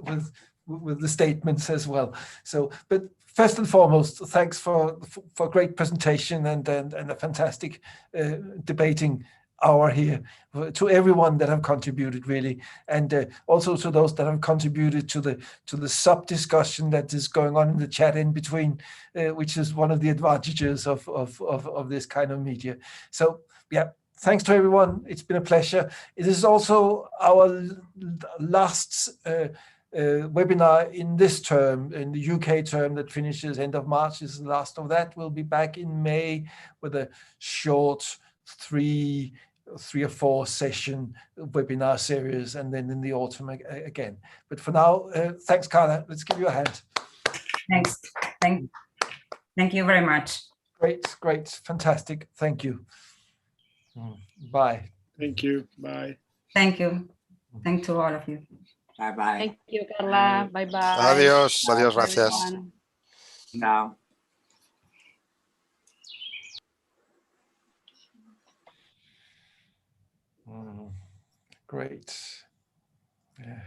Speaker 1: the statements as well. So, but first and foremost, thanks for great presentation and a fantastic debating hour here, to everyone that have contributed really, and also to those that have contributed to the sub discussion that is going on in the chat in between, which is one of the advantages of this kind of media. So yeah, thanks to everyone. It's been a pleasure. It is also our last webinar in this term, in the UK term that finishes end of March. Is the last of that. We'll be back in May with a short three or four session webinar series, and then in the autumn again. But for now, thanks, Carla. Let's give you a hand.
Speaker 2: Thanks. Thank you very much.
Speaker 1: Great, fantastic. Thank you. Bye.
Speaker 6: Thank you. Bye.
Speaker 2: Thank you. Thanks to all of you.
Speaker 7: Bye-bye.
Speaker 11: Thank you, Carla. Bye-bye.
Speaker 8: Adiós, adiós,
Speaker 11: Bye,
Speaker 8: gracias.
Speaker 11: everyone.
Speaker 7: Now.
Speaker 1: Great. Yeah.